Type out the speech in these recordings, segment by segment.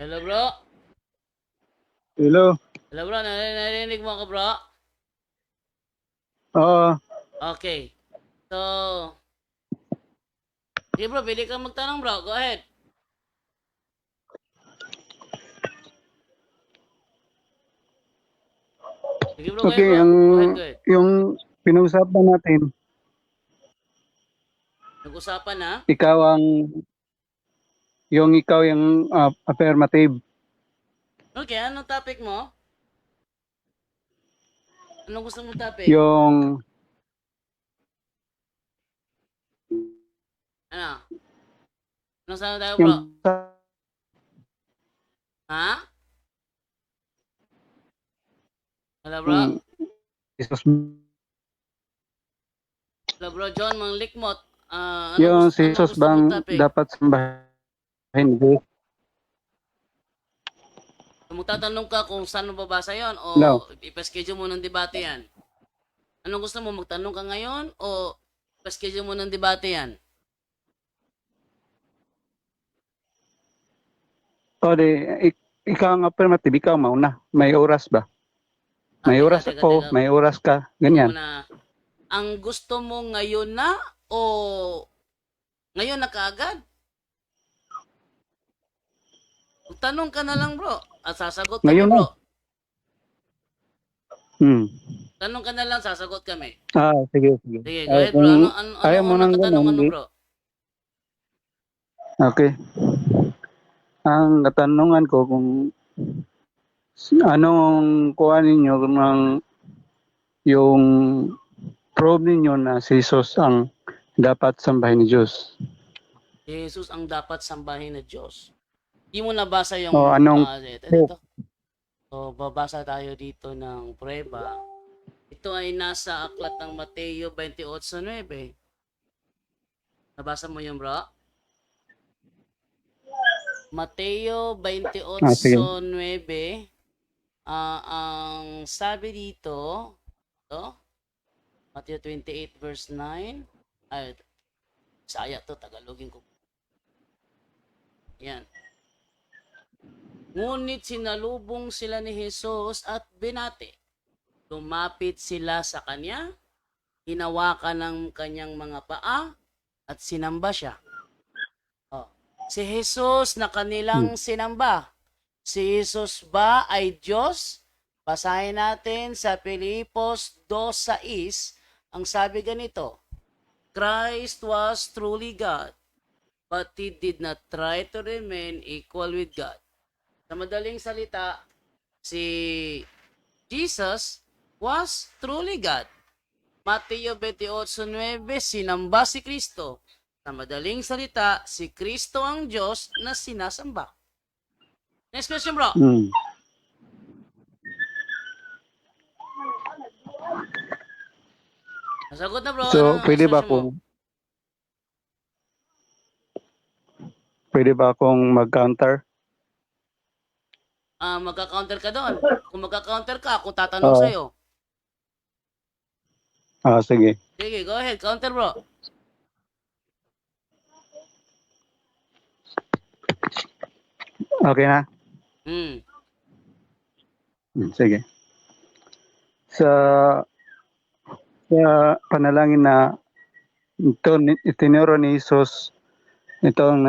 Hello bro? Hello. Hello bro, narinig mo ako bro? Oo. Okay. So, sige bro, pwede kang magtanong bro. Go ahead. Sige bro, go ahead Okay, bro. ang Go ahead, go ahead. yung pinag-usapan natin, Nag-usapan na? ikaw ang ikaw yung affirmative. Okay, anong topic mo? Anong gusto mong topic? Yung Ano? Anong sana tayo bro? yung Ha? Hello bro? yung Jesus, Hello bro, John Manglikmot. yung si Anong Jesus gusto mong bang topic? dapat sambahin Diyos? Magtatanong ka kung saan mo babasa yon o No. ipaschedule mo ng debate yan? Anong gusto mo? Magtanong ka ngayon o ipaschedule mo ng debate yan? O di, ikaw ang affirmative, ikaw mauna. May oras ba? May Teka, oras teka, ako, teka. may oras ka, Tingnan mo ganyan. muna. Ang gusto mo ngayon na o ngayon na kaagad? Tanong ka na lang bro. At sasagot kami Ngayon na. bro. Hmm. Tanong ka na lang, sasagot kami. Sige, sige. Sige, go ahead bro. Kung ayaw Anong mo unang nang ganun, katanungan mo bro? okay. Ang katanungan ko kung anong kuha ninyo ng yung probe ninyo na si Jesus ang dapat sambahin ni Diyos? Si Jesus ang dapat sambahin na Diyos. Di mo nabasa yung O anong ito. So, babasa tayo dito ng prueba. Ito ay nasa aklat ng Mateo 28:9. Nabasa mo yung bro? Mateo sige. 28:9. Ang sabi dito, to, Matthew 28 verse 9. Ay, saya to, Tagalogin ko. Yan. Ngunit sinalubong sila ni Jesus at binati. Lumapit sila sa kanya, hinawakan ng kanyang mga paa, at sinamba siya. Oh. Si Jesus na kanilang sinamba. Si Jesus ba ay Diyos? Basahin natin sa Filipos 2:6. Ang sabi ganito, Christ was truly God, but he did not try to remain equal with God. Sa madaling salita, si Jesus was truly God. Mateo 28:9, sinamba si Kristo. Sa madaling salita, si Kristo ang Diyos na sinasamba. Next question, bro. Nasagot na, bro. So, Anong next question mo? Pwede ba akong mag-counter? Magka-counter ka doon. Kung magka-counter ka, ako tatanong sa'yo. Sige. Sige, go ahead. Counter, bro. Okay na? Sige. Sa panalangin na ito, itinuro ni Jesus, itong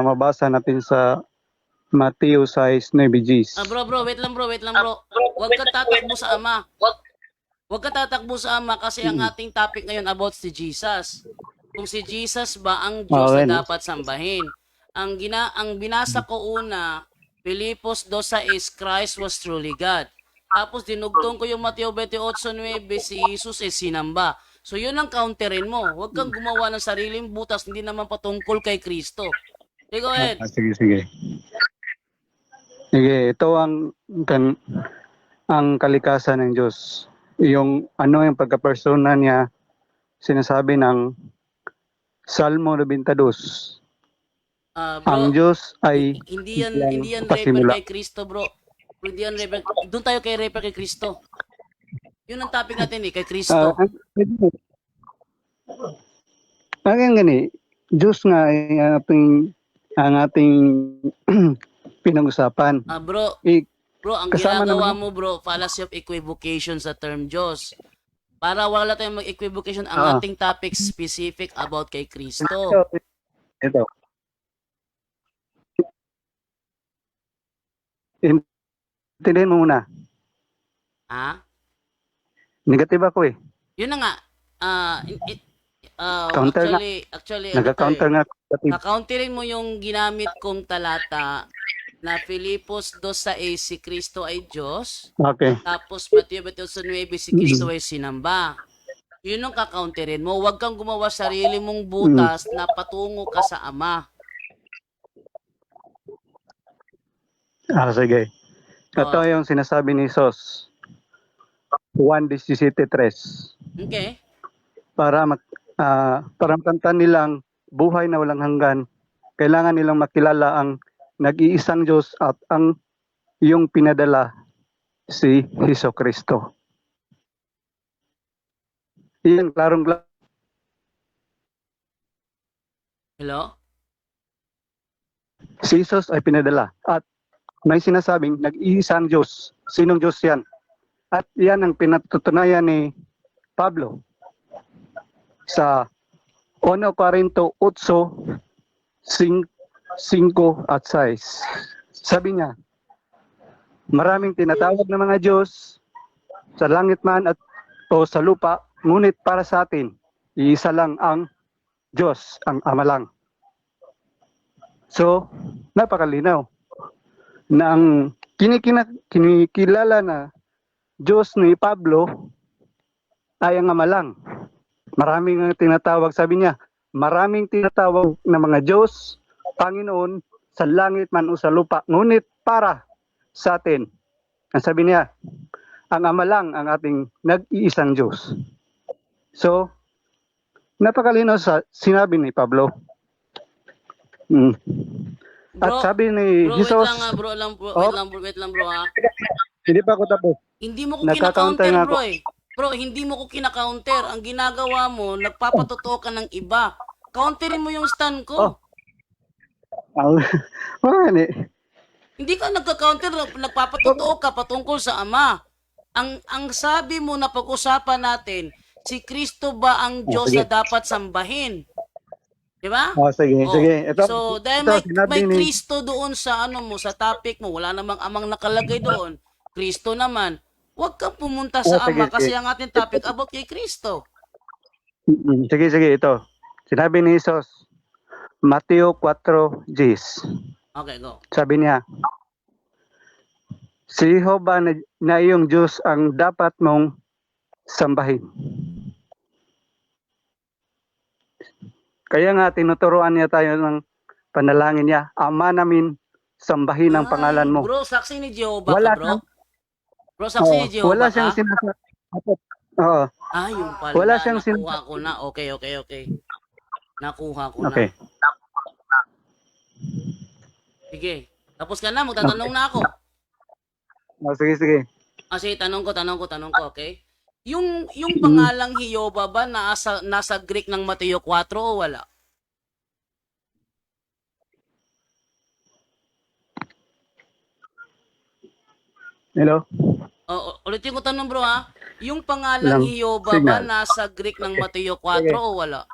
mabasa natin sa Mateo 6:9. Bro, wait lang, bro. Huwag ka tatakbo sa Ama. Huwag ka tatakbo sa Ama kasi ang ating topic ngayon about si Jesus. Kung si Jesus ba ang Diyos na dapat sambahin. Ang binasa ko una, Filipos 2:6, Christ was truly God. Tapos dinugtong ko yung Mateo 28:9, si Jesus ay sinamba. So yun ang counterin mo. Huwag kang gumawa ng sariling butas, hindi naman patungkol kay Kristo. Okay, go ahead. Sige. Sige, ito ang kalikasan ng Diyos. Yung pagkapersona niya, sinasabi ng Salmo 92. Bro, Ang Diyos ay hindi yan refer kay Kristo, bro. Hindi yan refer. Doon tayo kay refer kay Kristo. Yun ang topic natin kay Kristo. Ang gani, Diyos nga ay ang ating pinag-usapan. Bro, Eh, ang kasama ginagawa naman- mo bro, fallacy of equivocation sa term Diyos. Para wala tayong mag-equivocation, ang Ah. ating topic specific about kay Kristo. Ito. Intindihin mo muna. Ha? Negative ako eh. Yun na nga. Counter nga. Actually, Nag-counter nga. Negative. Kakounterin mo yung ginamit kong talata na Filipos 2:6 si Kristo ay Diyos, Okay. tapos Mateo 28:9 si Kristo ay sinamba. Yun ang kakounterin mo. Huwag kang gumawa sarili mong butas na patungo ka sa Ama. Sige. Ito Oh. yung sinasabi ni Jesus. 1:17-3. Okay? Para makamtan nilang buhay na walang hanggan, kailangan nilang makilala ang nag-iisang Diyos at ang iyong pinadala si Hesus Kristo. Iyan, klarong Hello? si Jesus ay pinadala at may sinasabing nag-iisang Diyos. Sinong Diyos yan? At yan ang pinatutunayan ni Pablo sa 1 Corinto 8:5 at 6. Sabi niya, maraming tinatawag na mga Diyos sa langit man o sa lupa, ngunit para sa atin, iisa lang ang Diyos, ang Ama lang. So, napakalinaw na ang kinikilala na Diyos ni Pablo ay ang Ama lang. Maraming tinatawag, sabi niya, maraming tinatawag na mga Diyos, Panginoon, sa langit man o sa lupa, ngunit para sa atin. Ang sabi niya, ang Ama lang ang ating nag-iisang Diyos. So, napakalinaw sa sinabi ni Pablo. At Bro, sabi ni Bro, Jesus, wait lang bro ha. hindi pa ako tapos. Hindi mo ko Nagka-counter kina-counter nga bro eh. Bro, hindi mo ko kina-counter. Ang ginagawa mo, nagpapatotoo ka ng iba. Counterin mo yung stand ko. Hindi ka nagka-counter, nagpapatotoo ka patungkol sa Ama. Ang sabi mo na pag-usapan natin, si Kristo ba ang Diyos sige. na dapat sambahin? Di ba? Sige, Oh, sige. so, dahil may Kristo doon sa mo, sa topic mo, wala namang amang nakalagay doon. Kristo naman. Huwag kang pumunta sa sige, Ama kasi sige. ang ating topic about kay Kristo. Sige, ito. Sinabi ni Jesus, Mateo 4:10. Okay, go. Sabi niya, si Jehovah na iyong Diyos ang dapat mong sambahin. Kaya nga tinuturuan niya tayo ng panalangin niya, Ama namin, sambahin ang pangalan mo. Bro, saksi ni Jehovah Wala ka, bro? Bro, saksi ni Jehovah wala ka? siyang sinasabi. Oo. Yung pala. Wala siyang nakuha ko na. Okay. Nakuha ko na. Okay. Sige. Tapos ka na, magtatanong na ako. Sige. Sige, tanong ko, okay? Yung pangalang Jehovah ba nasa Greek ng Mateo 4 o wala? Hello? Ulitin ko tanong bro ha. Yung pangalang Jehovah ba nasa Greek ng Mateo 4 o wala?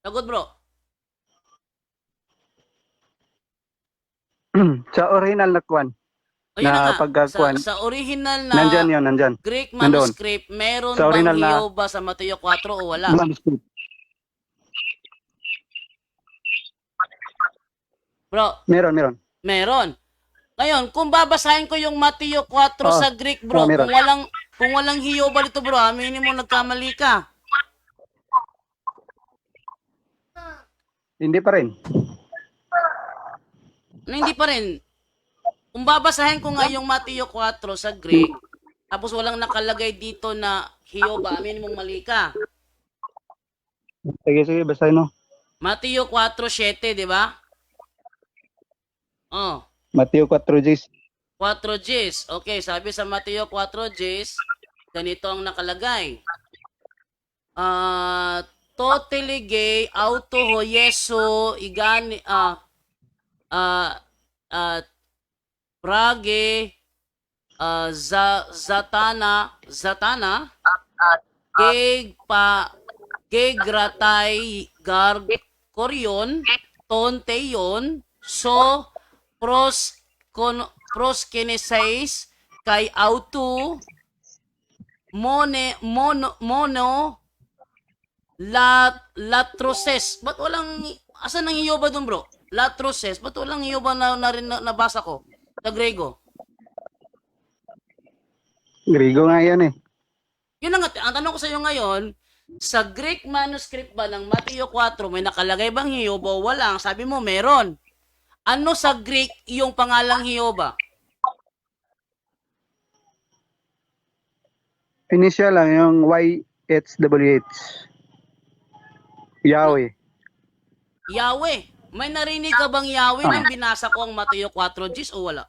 Sagot bro. Sa original na kwan. Ayun na Na nga. pagkakuan. Sa original na Nandyan. Greek Nandun. manuscript, meron Sa bang original na- Jehovah sa Mateo 4 o wala? Manuscript. Bro, Meron. meron. Ngayon, kung babasahin ko yung Mateo 4 sa Greek, bro, meron. kung walang Jehovah dito, bro, aminin mo nagkamali ka. Hindi pa rin. Hindi pa rin. Kung babasahin ko nga yung Mateo 4 sa Greek, tapos walang nakalagay dito na Jehovah, aminin mong mali ka. Sige, basahin mo. Mateo 4:7, di ba? Oh. Mateo 4:10. 4 Gs. Okay, sabi sa Mateo 4 Gs, ganito ang nakalagay. totally gay, auto ho, yeso, igani, ah, ah, prage, zatana, gay pa, gay gratay, koryon, tonteyon, so, pros kinesis, kay auto, mono, latroses. Ba't walang, asan ang iyo ba dun bro? Latroses. Ba't walang iyo ba nabasa ko? Sa Grego. Grigo nga yan eh. Yun ang tanong ko sa iyo ngayon, sa Greek manuscript ba ng Mateo 4, may nakalagay bang Hioba o wala? Sabi mo, meron. Ano sa Greek yung pangalang Hioba? Initial lang yung YHWH. Yahweh. Yahweh. May narinig ka bang Yahweh nang binasa ko ang Mateo 4, Gis, o wala?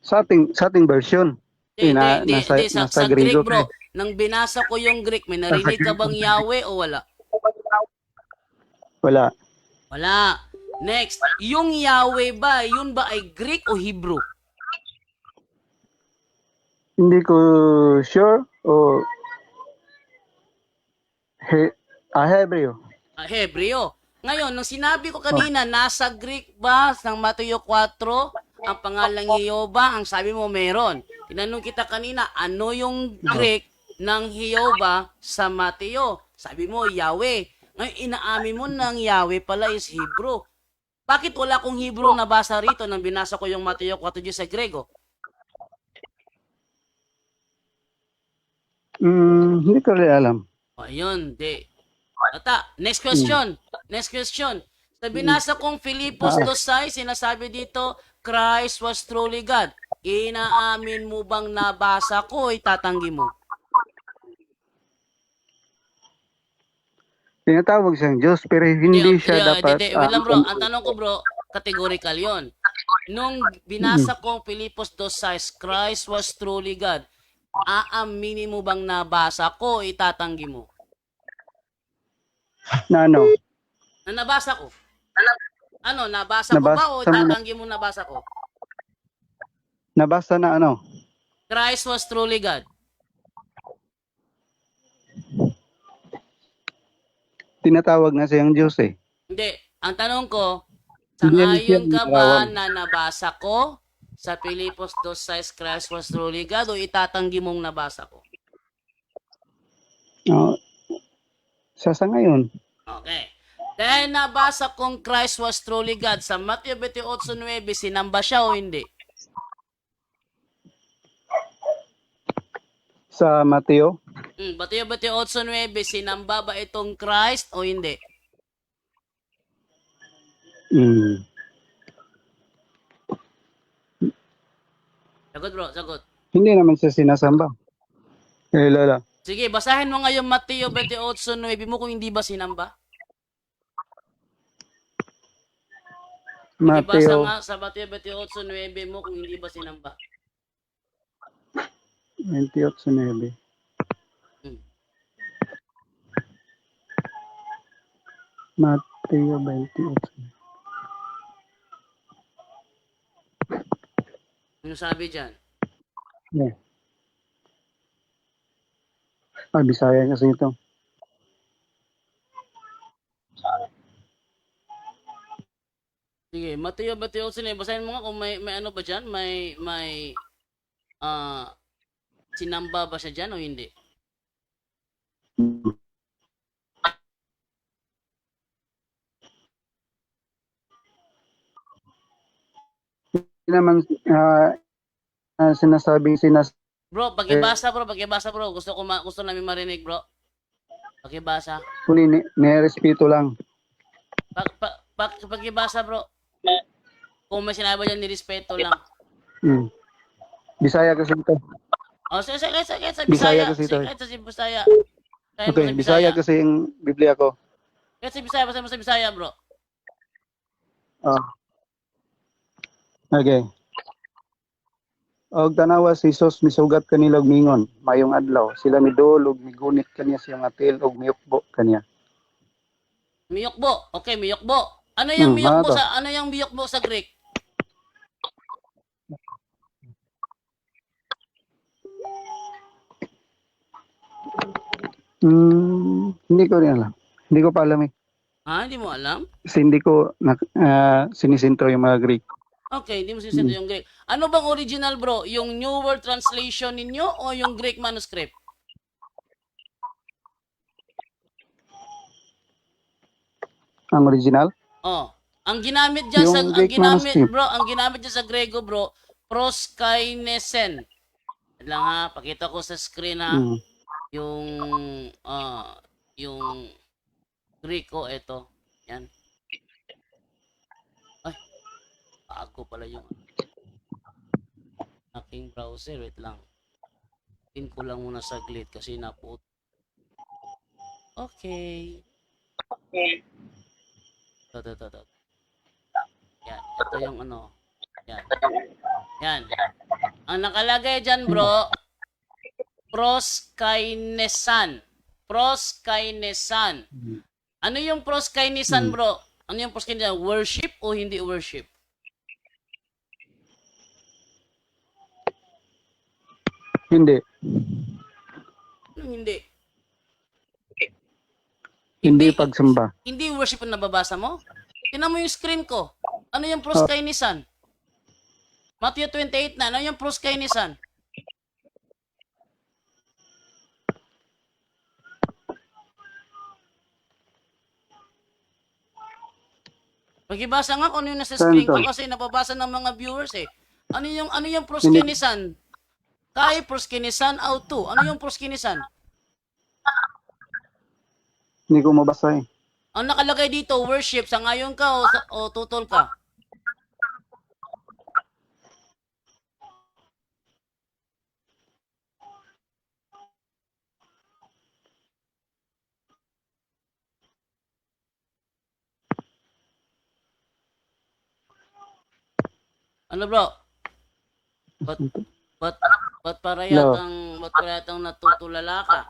Sa ating version. Sa Greek Grigo bro. Nang binasa ko yung Greek, may narinig ka bang Yahweh o wala? Wala. Wala. Next, yung Yahweh ba, yun ba ay Greek o Hebrew? Hindi ko sure o Hebreo. Hebreo. Ngayon, nung sinabi ko kanina, nasa Greek ba ng Mateo 4 ang pangalang Jehovah? Ang sabi mo meron. Tinanong kita kanina, ano yung Greek ng Jehovah sa Mateo? Sabi mo, Yahweh. Ngayon, inaamin mo ng Yahweh pala is Hebrew. Bakit wala akong Hebrew na basa rito nang binasa ko yung Mateo 4 sa Grego? Hindi ko rin alam. O, ayun, di. Next question. Next question. Sa binasa kong Filipos 2:6, sinasabi dito, Christ was truly God. Inaamin mo bang nabasa ko, itatanggi mo? Tinatawag siyang Diyos pero hindi siya dapat. Wait lang bro, ang tanong ko bro, categorical yon. Nung binasa kong Filipos 2:6, Christ was truly God. Aaminin mo bang nabasa ko, itatanggi mo? Na ano? Na nabasa ko. Ano, nabasa ko ba o itatanggi mo nabasa ko? Nabasa na ano? Christ was truly God. Tinatawag nga siyang Diyos eh. Hindi. Ang tanong ko, sangayon ka ba na nabasa ko sa Filipos 2:6 Christ was truly God o itatanggi mong nabasa ko? Sa ngayon. Okay. Dahil nabasa kong Christ was truly God sa Mateo 28:9, sinamba siya o hindi? Sa Mateo? Mateo 28:9, sinamba ba itong Christ o hindi? Sagot bro, sagot. Hindi naman siya sinasamba. Lola. Sige, basahin mo ngayon Mateo 28:9 mo kung hindi ba sinamba. Basa nga sa Mateo 28:9 mo kung hindi ba sinamba. 28:9. Mateo 28. Ano sabi dyan? Yeah. Bisaya kasi ito. Sige, Mateo 28:9, basahin mo nga kung may ano ba dyan? May sinamba ba siya dyan o hindi? Hindi naman sinasabing Bro, pakibasa bro. Gusto namin marinig bro. Pakibasa. Huli, nirespeto lang. Pakibasa bro. Kung may sinabi dyan, nirespeto lang. Bisaya kasi ito. Oh, sige, sa Bisaya kasi ito. Kahit sa Bisaya. Okay, Bisaya kasi yung Biblia ko. Kahit sa Bisaya, basta mo sa Bisaya bro. Okay. Og tanawa si Jesus misugat kanila og mingon, mayong adlaw. Sila midol og migunit kaniya siyang atil og miukbo kaniya. Miyokbo. Okay, miyokbo. Ano yung Ano miyokbo to? ano yung miyokbo sa Greek? Hindi ko rin alam. Hindi ko pa alam eh. Ha, hindi mo alam? Kasi hindi ko sinisintro yung mga Greek. Okay, hindi mo sisento yung Greek. Ano bang original, bro? Yung New World Translation ninyo o yung Greek manuscript? Ang original? Oh. Ang ginamit diyan Yung sa ang Greek ginamit, manuscript. bro, ang ginamit diyan sa Grego, bro, proskainesen. Yan lang ha, pakita ko sa screen ha. Mm. Yung Greek ko ito. Yan. Ay, bago pala yung aking browser. Wait lang. Pin ko lang muna saglit kasi naput. Okay. Ito. Yan. Ito yung ano. Yan. Yan. Ang nakalagay dyan, bro, proskainesan. Proskainesan. Ano yung proskainesan, bro? Ano yung proskainesan? Worship o hindi worship? Hindi. Anong hindi? Hindi pagsamba. Hindi worship ang nababasa mo? Tingnan mo yung screen ko. Ano yung proskainisan? Matthew 28 na. Ano yung proskainisan? Pagibasa nga kung ano yung nasa screen ko kasi nababasa ng mga viewers eh. Ano yung proskainisan? Kai proskainisan auto. Ano yung proskainisan? Hindi ko mabasa eh. Ang nakalagay dito, worship, sangayon ka o tutol ka? Ano bro? Ba't para yatang natutulala ka?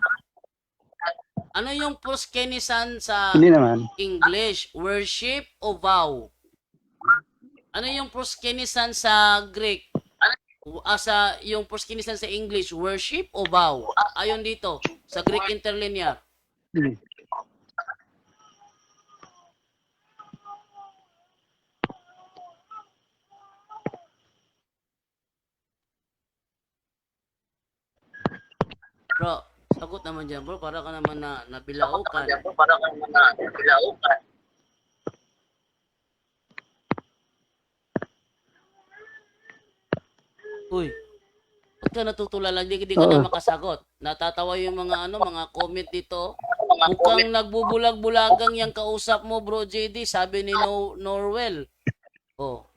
Ano yung proskenisan sa Hindi naman. English? Worship o vow? Ano yung proskenisan sa Greek? Yung proskenisan sa English, worship o vow? Ayon dito, sa Greek interlinear. Bro, sagot naman dyan bro, para ka naman nabilaukan. Uy, ba't ka natutulala? Hindi ka na makasagot. Natatawa yung mga comment dito. Mukhang nagbubulag-bulagang yung kausap mo, bro JD, sabi ni Norwell. Oh.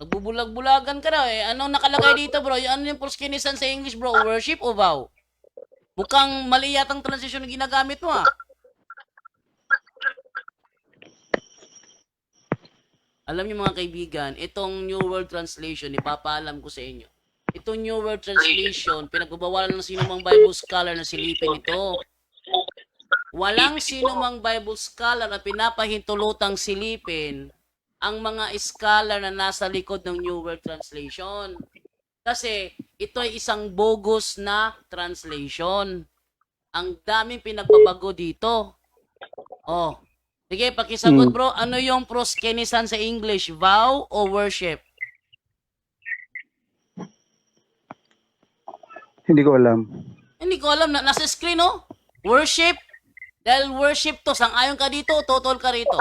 Nagbubulag-bulagan ka na eh. Anong nakalagay dito, bro? Ano yung proskenisan sa English, bro? Worship o vow? Mukhang mali yatang transition na ginagamit mo, ah. Alam niyo mga kaibigan, itong New World Translation, ipapaalam ko sa inyo. Itong New World Translation, pinagbabawalan ng sinumang Bible scholar na silipin ito. Walang sinumang Bible scholar na pinapahintulutang silipin ang mga scholar na nasa likod ng New World Translation. Kasi ito ay isang bogus na translation. Ang daming pinagbabago dito. Oh. Sige, pakisagot bro. Ano yung proskenisan sa English? Vow o worship? Hindi ko alam. Hindi ko alam. Nasa screen, oh. Worship. Dahil worship to, sang-ayon ka dito, totol ka rito.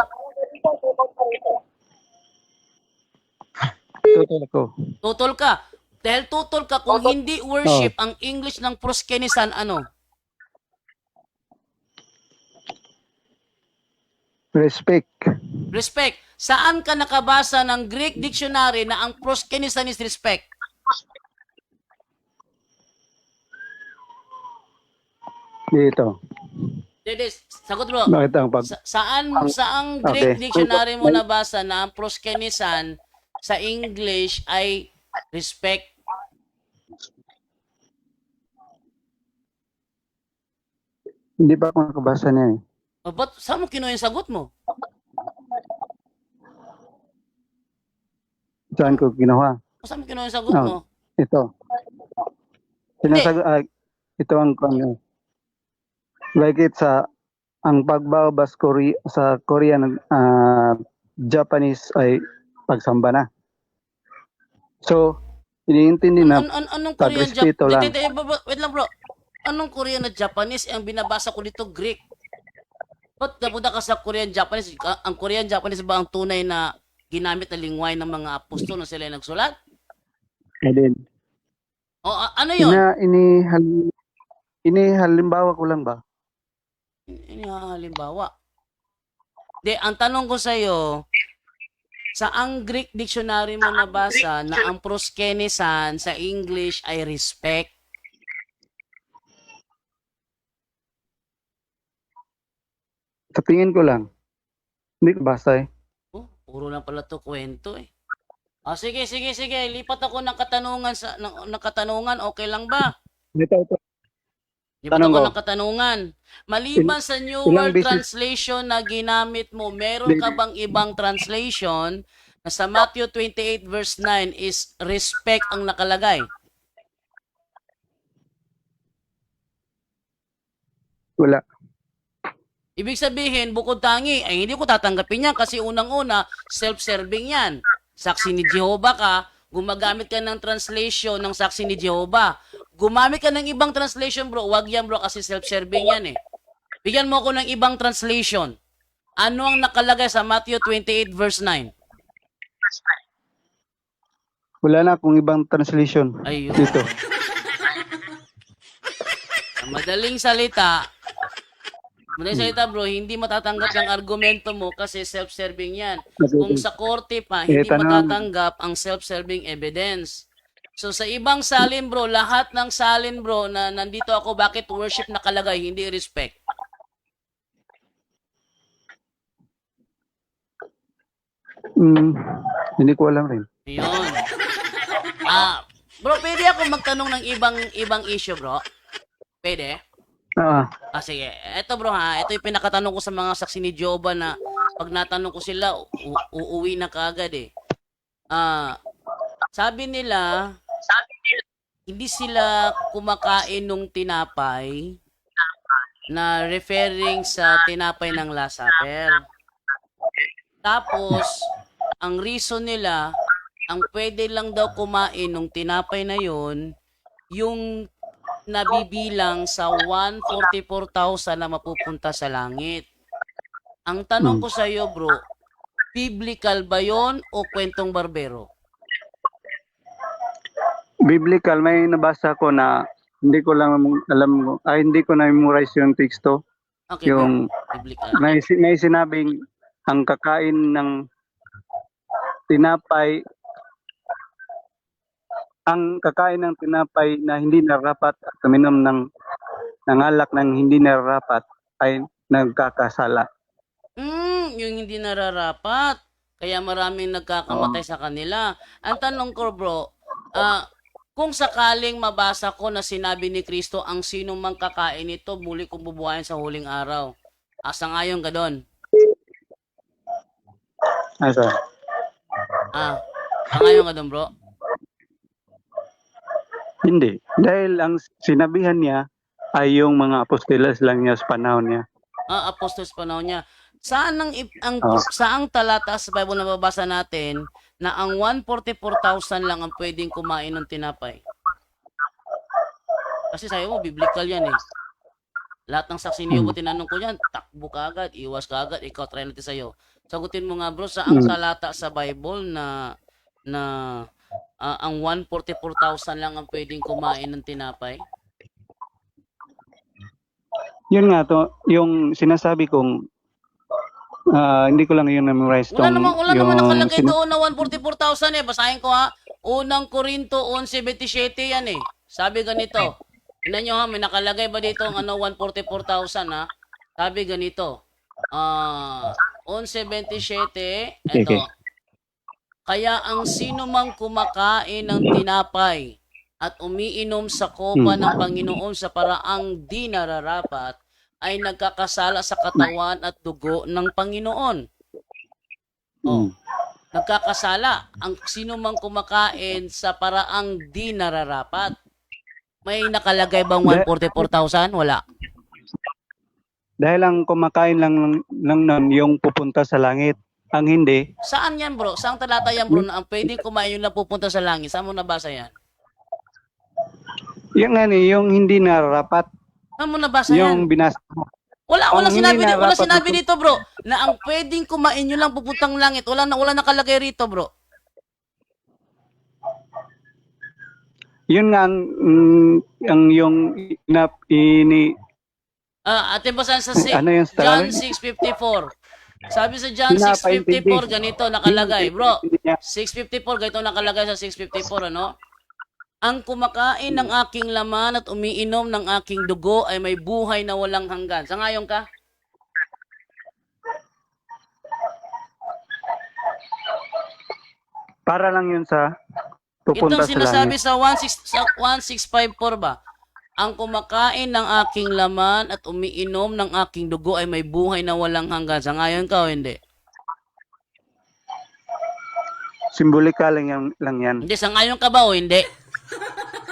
Total ko. Totol ka. Dahil totol ka, kung hindi worship, ang English ng proskenisan, ano? Respect. Respect. Saan ka nakabasa ng Greek dictionary na ang proskenisan is respect? Dito. Dedis, sagot bro. Bakit ang pag... Saang Greek dictionary mo nabasa na ang proskenisan sa English ay Respect. Hindi pa ako nakabasa niya eh. O, ba't saan mo kinuha yung sagot mo? Saan ko kinuha? Saan mo kinuha yung sagot Oh, mo? ito. Hindi. Ito ang kanya. Like it sa ang pagbabas sa Korean Japanese ay pagsamba na. So, iniintindi na Anong Korean pagrespeto lang. Wait lang bro. Anong Korean at Japanese? Ang binabasa ko dito, Greek. Ba't napunta ka sa Korean Japanese? Ang Korean Japanese ba ang tunay na ginamit na lingway ng mga apostol na sila ay nagsulat? And then, O ano yun? inihalimbawa ko lang ba? Halimbawa. De, ang tanong ko sa iyo, sa ang Greek dictionary mo nabasa na ang proskenesan sa English ay respect. Sa tingin ko lang. Hindi ko basa eh. Oh, puro lang pala to kwento eh. Ah, sige. Lipat ako ng katanungan ng katanungan. Okay lang ba? Ito. Lipat Tanong ako ko. ng katanungan. Maliban sa New ilang World beses- Translation na ginamit mo, meron ka bang ibang translation na sa Matthew 28 verse 9 is respect ang nakalagay? Wala. Ibig sabihin, bukod tangi, ay hindi ko tatanggapin yan kasi unang-una, self-serving yan. Saksi ni Jehovah ka, gumagamit ka ng translation ng saksi ni Jehovah. Gumamit ka ng ibang translation bro, wag yan bro kasi self-serving yan eh. Bigyan mo ako ng ibang translation. Ano ang nakalagay sa Matthew 28 verse 9? Wala na akong ibang translation Ayun. dito. Sa madaling salita bro, hindi matatanggap yung argumento mo kasi self-serving yan. Kung sa korte pa, hindi matatanggap ang self-serving evidence. So sa ibang salin bro, lahat ng salin bro na nandito ako, bakit worship nakalagay, hindi respect? Hindi ko alam rin. Yun. Bro, pwede ako magtanong ng ibang issue bro? Pwede? Sige. Ito bro ha, ito yung pinakatanong ko sa mga saksi ni Jehovah na pag natanong ko sila, uuwi na kaagad eh. Sabi nila, hindi sila kumakain ng tinapay na referring sa tinapay ng Last Supper. Tapos, ang reason nila, ang pwede lang daw kumain ng tinapay na yon, yung nabibilang sa 144,000 na mapupunta sa langit. Ang tanong ko sa iyo, bro, biblical ba yon o kwentong barbero? Biblical, may nabasa ko na hindi ko lang alam, hindi ko na-memorize yung teksto. Okay, yung biblical. may sinabing ang kakain ng tinapay na hindi narapat at uminom ng alak ng hindi narapat ay nagkakasala. Yung hindi nararapat. Kaya maraming nagkakamatay sa kanila. Ang tanong ko, bro, kung sakaling mabasa ko na sinabi ni Kristo, ang sino mang kakain ito, muli kong bubuhayin sa huling araw. Sangayon ka doon? Asa? Sangayon ka doon, bro? Hindi. Dahil ang sinabihan niya ay yung mga apostoles lang niya sa panahon niya. Apostles panahon niya. Saang talata sa Bible na babasa natin na ang 144,000 lang ang pwedeng kumain ng tinapay? Kasi sayo mo, biblical yan eh. Lahat ng saksi niyo, tinanong ko yan, takbo ka agad, iwas ka agad, ikaw, try natin sa'yo. Sagutin mo nga bro, saang talata sa Bible na ang 144,000 lang ang pwedeng kumain ng tinapay? Yun nga to, yung sinasabi kong hindi ko lang yun memorize. Wala naman nakalagay doon na 144,000 eh. Basahin ko ha. Unang Korinto 11:27 yan eh. Sabi ganito. Tingnan nyo ha, may nakalagay ba dito ang 144,000 ha? Sabi ganito. 11:27. Ito. Kaya ang sino mang kumakain ng tinapay at umiinom sa kopa ng Panginoon sa paraang di nararapat ay nagkakasala sa katawan at dugo ng Panginoon. Oh, nagkakasala ang sino mang kumakain sa paraang di nararapat. May nakalagay bang 144,000? Wala. Dahil ang kumakain lang nun yung pupunta sa langit. Ang hindi, Saan yan, bro? Saan talata yan, bro, na ang pwedeng kumain yung lang pupunta sa langit? Saan mo nabasa yan? yung hindi nararapat, Saan mo nabasa yan? yung binasa. Wala Ang sinabi hindi wala nararapat sinabi dito, bro, na ang pwedeng kumain yun lang pupuntang langit. Wala nakalagay rito, bro. Yun nga ang yung Atin basahin sa ano yung sa John Tagalog? 6:54. Sabi sa John Pinapaintindi. 6:54, ganito nakalagay, bro. Hindi niya. 6:54, ganito nakalagay sa 6:54, ano? Ang kumakain ng aking laman at umiinom ng aking dugo ay may buhay na walang hanggan. Sangayon ka? Para lang yun sa pupunta Itong sa sinasabi langit. sa 1654 ba? Ang kumakain ng aking laman at umiinom ng aking dugo ay may buhay na walang hanggan. Sangayon ka o hindi? Simbolikal lang yan. Hindi, sangayon ka ba o hindi?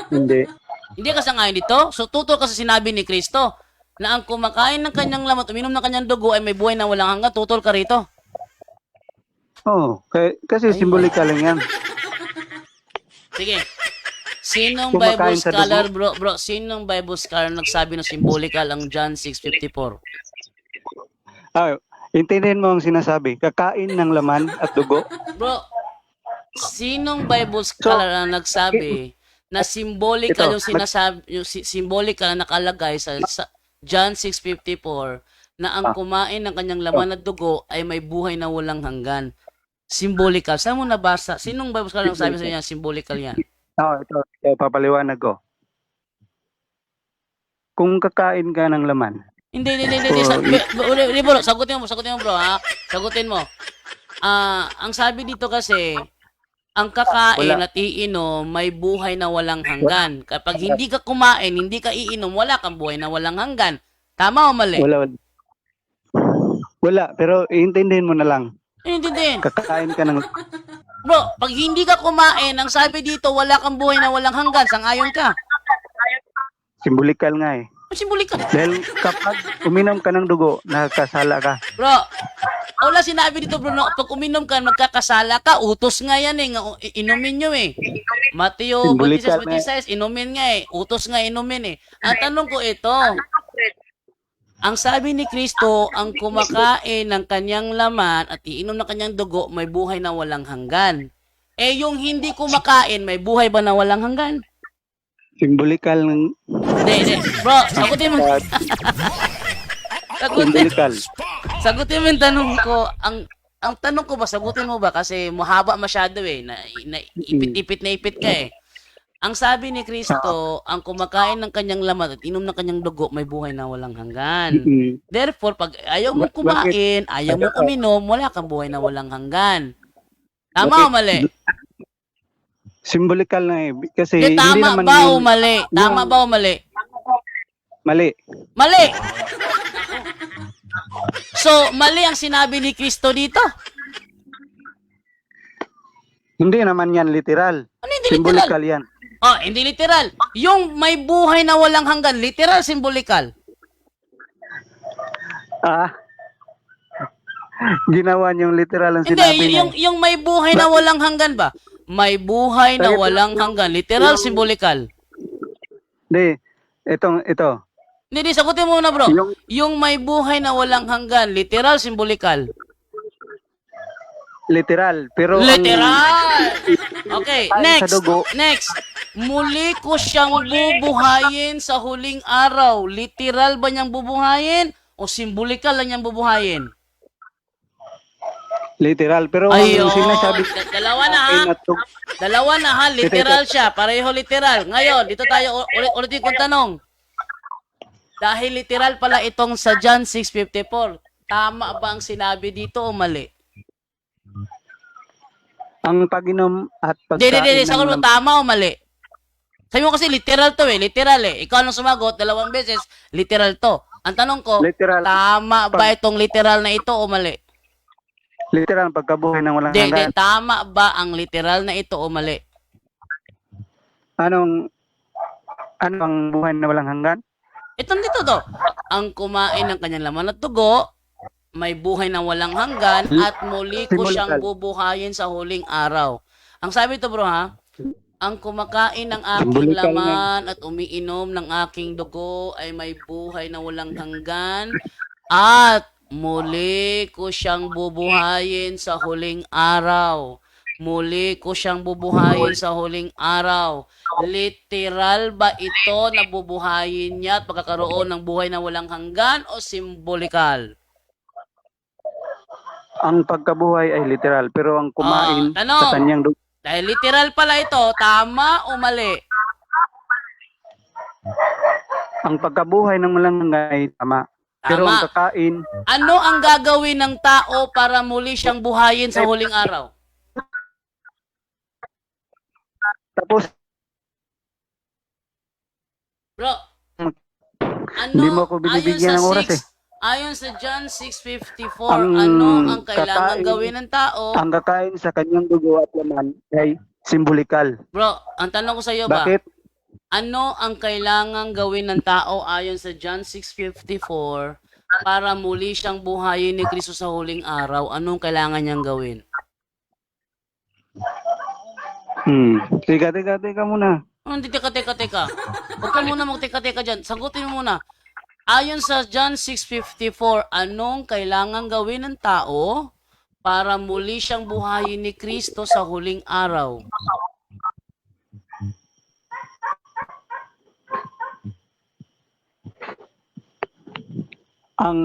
Hindi. Hindi ka sangayon dito? So, tutol ka sa sinabi ni Kristo na ang kumakain ng kanyang laman at uminom ng kanyang dugo ay may buhay na walang hanggan. Tutol ka rito. Oo, kasi simbolikal lang yan. Sige. Sinong Kumakain Bible sa scholar, bro? Sinong Bible scholar nagsabi na symbolical ang John 6:54? Intindihin mo ang sinasabi. Kakain ng laman at dugo. Bro, sinong Bible scholar ang nagsabi na symbolical Ito, yung sinasabi, yung symbolical na nakalagay sa John 6:54 na ang kumain ng kanyang laman at dugo ay may buhay na walang hanggan? Symbolical. Saan mo nabasa? Sinong Bible scholar ang nagsabi sa inyo symbolical yan? Ito, papaliwanag ko. Kung kakain ka ng laman, Hindi. Bro, sagutin mo, bro, ha? Sagutin mo. Ang sabi dito kasi, ang kakain Wala. at iinom may buhay na walang hanggan. Kapag hindi ka kumain, hindi ka iinom, wala kang buhay na walang hanggan. Tama o mali? wala. Pero intindihin mo na lang. Hindi din. Kakain ka ng Bro, pag hindi ka kumain, ang sabi dito, wala kang buhay na walang hanggan. Sangayon ka. simbolikal nga eh. Simbolikal. Dahil kapag uminom ka ng dugo, nakakasala ka. Bro, wala sinabi dito, bro, no, pag uminom ka, magkakasala ka, utos nga yan eh, inumin nyo eh. Mateo Simbolikal 26, inumin nga eh, utos nga inumin eh. Ang tanong ko ito, ang sabi ni Kristo, ang kumakain ng kanyang laman at iinom ng kanyang dugo, may buhay na walang hanggan. Eh, yung hindi kumakain, may buhay ba na walang hanggan? Simbolikal ng Hindi. Bro, sagutin mo. simbolikal. Sagutin mo yung tanong ko. Ang tanong ko ba, sagutin mo ba? Kasi mahaba masyado eh. Ipit ka eh. Ang sabi ni Kristo, ang kumakain ng kanyang laman at inom ng kanyang dugo, may buhay na walang hanggan. Therefore, pag ayaw mong kumain, ayaw mong uminom, wala kang buhay na walang hanggan. Tama o mali? Simbolikal na eh. Kasi Hindi, hindi tama naman ba o mali? Tama ba o mali? mali. Mali! So, mali ang sinabi ni Kristo dito. Hindi naman yan literal. Ano hindi literal? Simbolikal yan. Oh, hindi literal. Yung may buhay na walang hanggan, literal, simbolikal. Ginawa niyong literal ang Hindi, sinabi niya. yung may buhay na walang hanggan ba? May buhay na walang hanggan, literal, simbolikal. Hindi. Ito. Hindi, sagutin mo na bro. Yung may buhay na walang hanggan, literal, simbolikal. Literal. Pero Literal! Okay, Ay, next. sa dugo. Next. Muli ko siyang bubuhayin sa huling araw. Literal ba niyang bubuhayin o simbolikal lang niyang bubuhayin? Literal. Pero Ayun. ang sinasabi Dalawa na ha. Dalawa na ha. Literal siya. Pareho literal. Ngayon, dito tayo ulitin kong tanong. Dahil literal pala itong sa John 6:54. Tama ba ang sinabi dito o mali? Ang pag-inom at Hindi. pagkain Sagot mo, ng tama o mali? Sabi mo kasi literal to eh. Literal eh. Ikaw nang sumagot, 2 beses, literal to. Ang tanong ko, literal tama ba itong literal na ito o mali? literal pagkabuhay ng walang Hindi, hanggan. tama ba ang literal na ito o mali? Ano ang buhay na walang hanggan? Ito dito to. Ang kumain ng kanyang laman at dugo, may buhay na walang hanggan at muli ko siyang Symbolikal. bubuhayin sa huling araw. Ang sabi ito bro ha, ang kumakain ng aking Symbolikal laman at umiinom ng aking dugo ay may buhay na walang hanggan at muli ko siyang bubuhayin sa huling araw. Muli ko siyang bubuhayin sa huling araw. Literal ba ito na bubuhayin niya at pagkakaroon ng buhay na walang hanggan o simbolikal? Ang pagkabuhay ay literal, pero ang kumain tanong. sa kanyang dugo, Dahil literal pala ito, tama o mali? ang pagkabuhay ng walang hanggan ay tama. Pero ang Tama. kakain, Ano ang gagawin ng tao para muli siyang buhayin sa huling araw? tapos Bro, ano, hindi mo ako binibigyan ng oras eh. Ayon sa John 6:54, Ang ano ang kailangan kakain- gawin ng tao? Ang kakain sa kanyang dugo at laman ay simbolikal. Bro, ang tanong ko sa iyo ba, Bakit? ano ang kailangan gawin ng tao ayon sa John 6:54 para muli siyang buhayin ni Kristo sa huling araw? Anong kailangan niyang gawin? Teka muna. Hindi, teka. Huwag ka muna magteka-teka dyan. Sagutin mo muna. Ayon sa John 6:54, anong kailangan gawin ng tao para muli siyang buhayin ni Kristo sa huling araw? Ang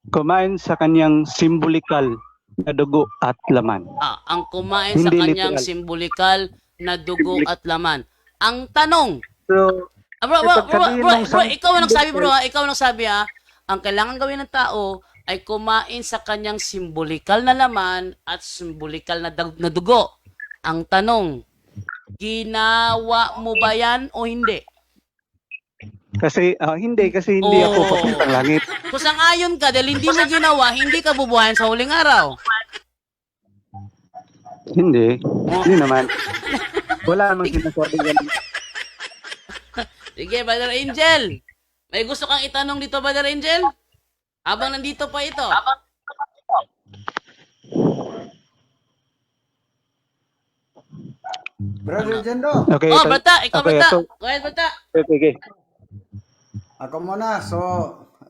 kumain sa kanyang simbolikal na dugo at laman. Ang kumain sa Hindi kanyang literal. simbolikal na dugo at laman. Ang tanong, So, bro, sabihin mong ikaw ang nagsabi bro, simbolikal. ikaw ang nagsabi ha, ang kailangan gawin ng tao ay kumain sa kanyang simbolikal na laman at simbolikal na dugo. Ang tanong, ginawa mo ba yan o hindi? kasi hindi ako Oh. papuntang langit. Kung sang-ayon ka, dahil hindi mo ginawa, hindi ka bubuhayin sa huling araw. Hindi naman. Wala namang sinasabi ganun. Sige, Brother Angel. May gusto kang itanong dito, Brother Angel? Habang nandito pa ito. Brother Jendo, Okay. Bata, ikaw okay, bata. ito. Go ahead, bata. Okay. ako muna. So,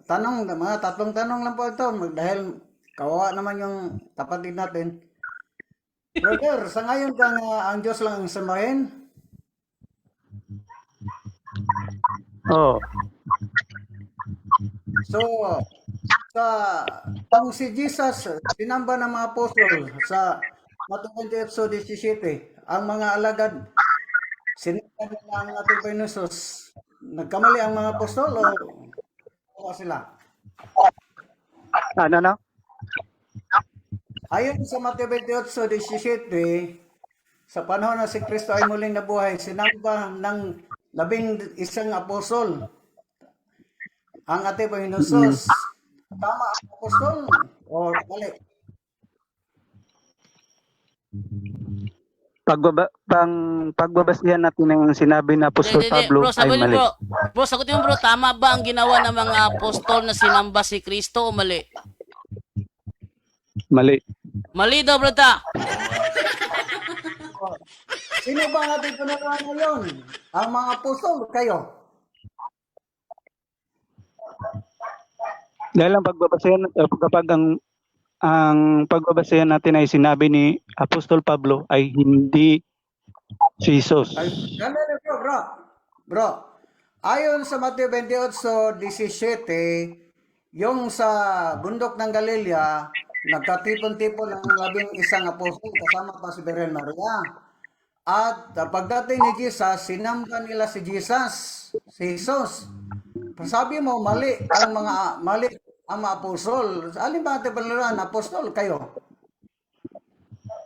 mga tatlong tanong lang po ito. Dahil kawawa naman yung kapatid natin. Brother, sa ngayon ka nga ang Diyos lang ang sambahin? Oh, So, kung si Jesus, sinamba ng mga apostol sa Matthew 28:17, ang mga alagad, sinamba nila ang ating Panginoon Jesus. Nagkamali ang mga apostol o sila? ano? Ayon sa Mateo 28:17, sa panahon na si Kristo ay muling nabuhay, sinamba ng 11 apostol ang ating Panginoon Jesus. Tama ang apostol o mali? Pagbabasihan natin ng sinabi na Apostol Pablo Bro, ay sabi mali. bro, sagutin mo bro, tama ba ang ginawa ng mga apostol na sinamba si Kristo o mali? Mali. Mali daw, bro, ta. Sino ba ang ating pananaw ngayon? Ang mga apostol, kayo? Dahil ang pagbabasihan kapag ang pagbabasihan natin ay sinabi ni Apostol Pablo ay hindi si Jesus. Ay, ganun bro. Bro, ayon sa Mateo 28:17, yung sa bundok ng Galilea, nagkatipon-tipon ang 11 apostol kasama pa si Virgen Maria. At pagdating ni Jesus, sinamba nila si Jesus. Sabi mo, mali ang mga apostol. Alin ba ating pananaw, apostol kayo?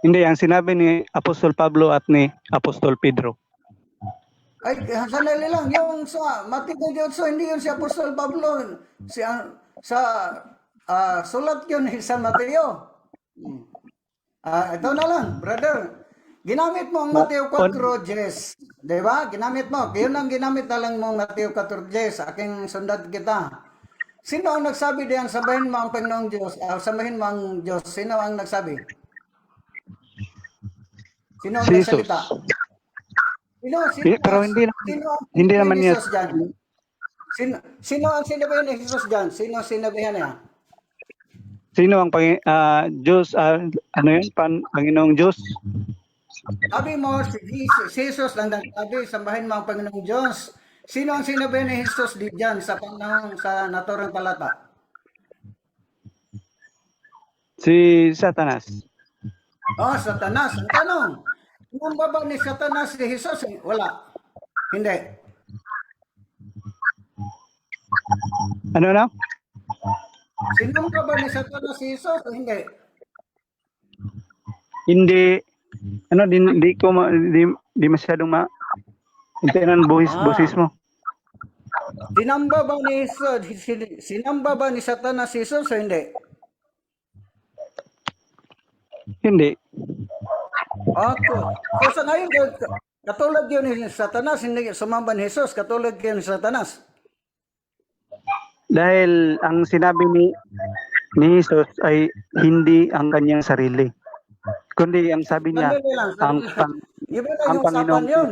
Hindi, ang sinabi ni Apostol Pablo at ni Apostol Pedro. Ay, sandali lang. Yung sa Mateo 28, hindi yun si Apostol Pablo. Si, sa sulat yun ni San Mateo. Ito na lang, brother. Ginamit mo ang Mateo 4:10. Di ba? Ginamit mo. Yun ang ginamit na lang mo Mateo 4:10. Aking sundad kita. Sino ang nagsabi diyan? Sabahin mo ang Panginoong Diyos. Sabahin mo ang Diyos. Sino ang nagsabi? Sino ang Si Jesus. nagsalita? Sino, Pero hindi hindi naman niya. Jesus dyan? Sino ang sinabihan ni Jesus dyan? Sino ang sinabihan niya? Sino ang Diyos, ano yun, Panginoong Diyos? Sabi mo, si Jesus lang nagsabi, sambahin mo ang Panginoong Diyos. Sino ang sinabihan ni Jesus dyan sa panahon sa naturang talata? Si Satanas. Oh, Satanas. Ang tanong, sinamba ba ni Satanas si Jesus? Wala. Hindi. Ano na? Sinamba ba ni Satanas si Jesus? Hindi. Hindi, ano, di masyadong intindihan boses mo. Sinamba ba ni Jesus? Sinamba ba ni Satanas si Jesus o hindi? Hindi. Okay. So sa ngayon, katulad yun ni Satanas, hindi sumamba ni Jesus, katulad yun ni Satanas. Dahil ang sinabi ni Jesus ay hindi ang kanyang sarili. Kundi ang sabi niya, Sandali lang, ang iba na ang yung usapan Panginoon. yun.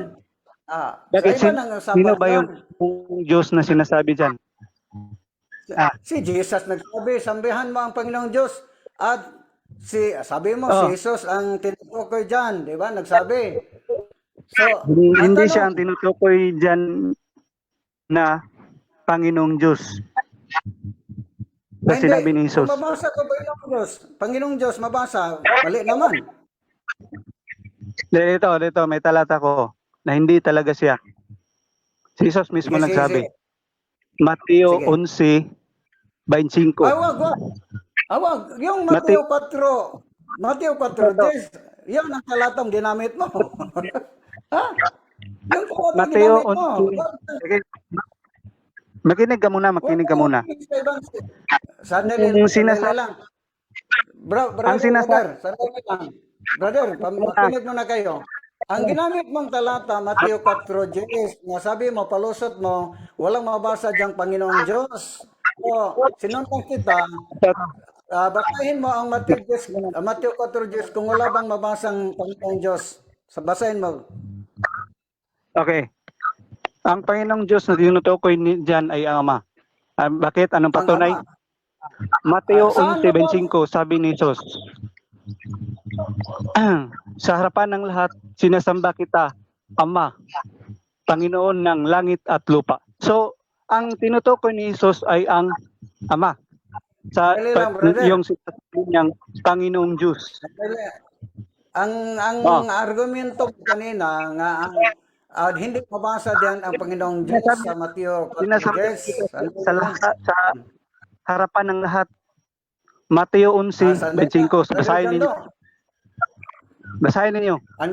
Bakit Sa iba nang usapan sino ba yung yun. Diyos na sinasabi dyan? Si Jesus nagsabi, sambihan mo ang Panginoong Diyos. At sabi mo, Oh. si Jesus ang tinutukoy dyan. Di ba? Nagsabi. So, Hindi tanong, siya ang tinutukoy dyan na Panginoong Diyos. Na hindi. sinabi ni Jesus. Kung mabasa ko Panginoong Diyos, Panginoong Diyos, mabasa. Mali naman. Dito, may talata ko na hindi talaga siya. Si Jesus mismo Sige, nagsabi. sige. Mateo Sige. 11:25. Wag. Yung Mateo 4, yun ang talatang ginamit mo. Ha? Yung talatang Mateo ginamit mo. 11. Makinig ka muna. Sandali lang. Brother, sandali lang. Brother, makinig mo na kayo. Ang ginamit mong talata, Mateo 4:10, nga sabi mo, palusot mo, walang mabasa diyang Panginoong Diyos. So, sinuntang kita, basahin mo ang Mateo 4:10 kung wala bang mabasang Panginoong Diyos. Basahin mo. Okay. Ang Panginoong Diyos na tinutukoy dyan ay ang Ama. Bakit? Anong patunay? Ang Ama. Mateo Saan 11:25, sabi ni Jesus, sa harapan ng lahat, sinasamba kita, Ama, Panginoon ng langit at lupa. So, ang tinutukoy ni Jesus ay ang Ama. Dali lang, brother. Yung sinasabi niyang Panginoong Diyos. Ang argumento kanina nga hindi mabasa diyan ang Panginoong Diyos sa Mateo 4:10. Sa harapan ng lahat. Mateo 11:25. Basahin ninyo. Ang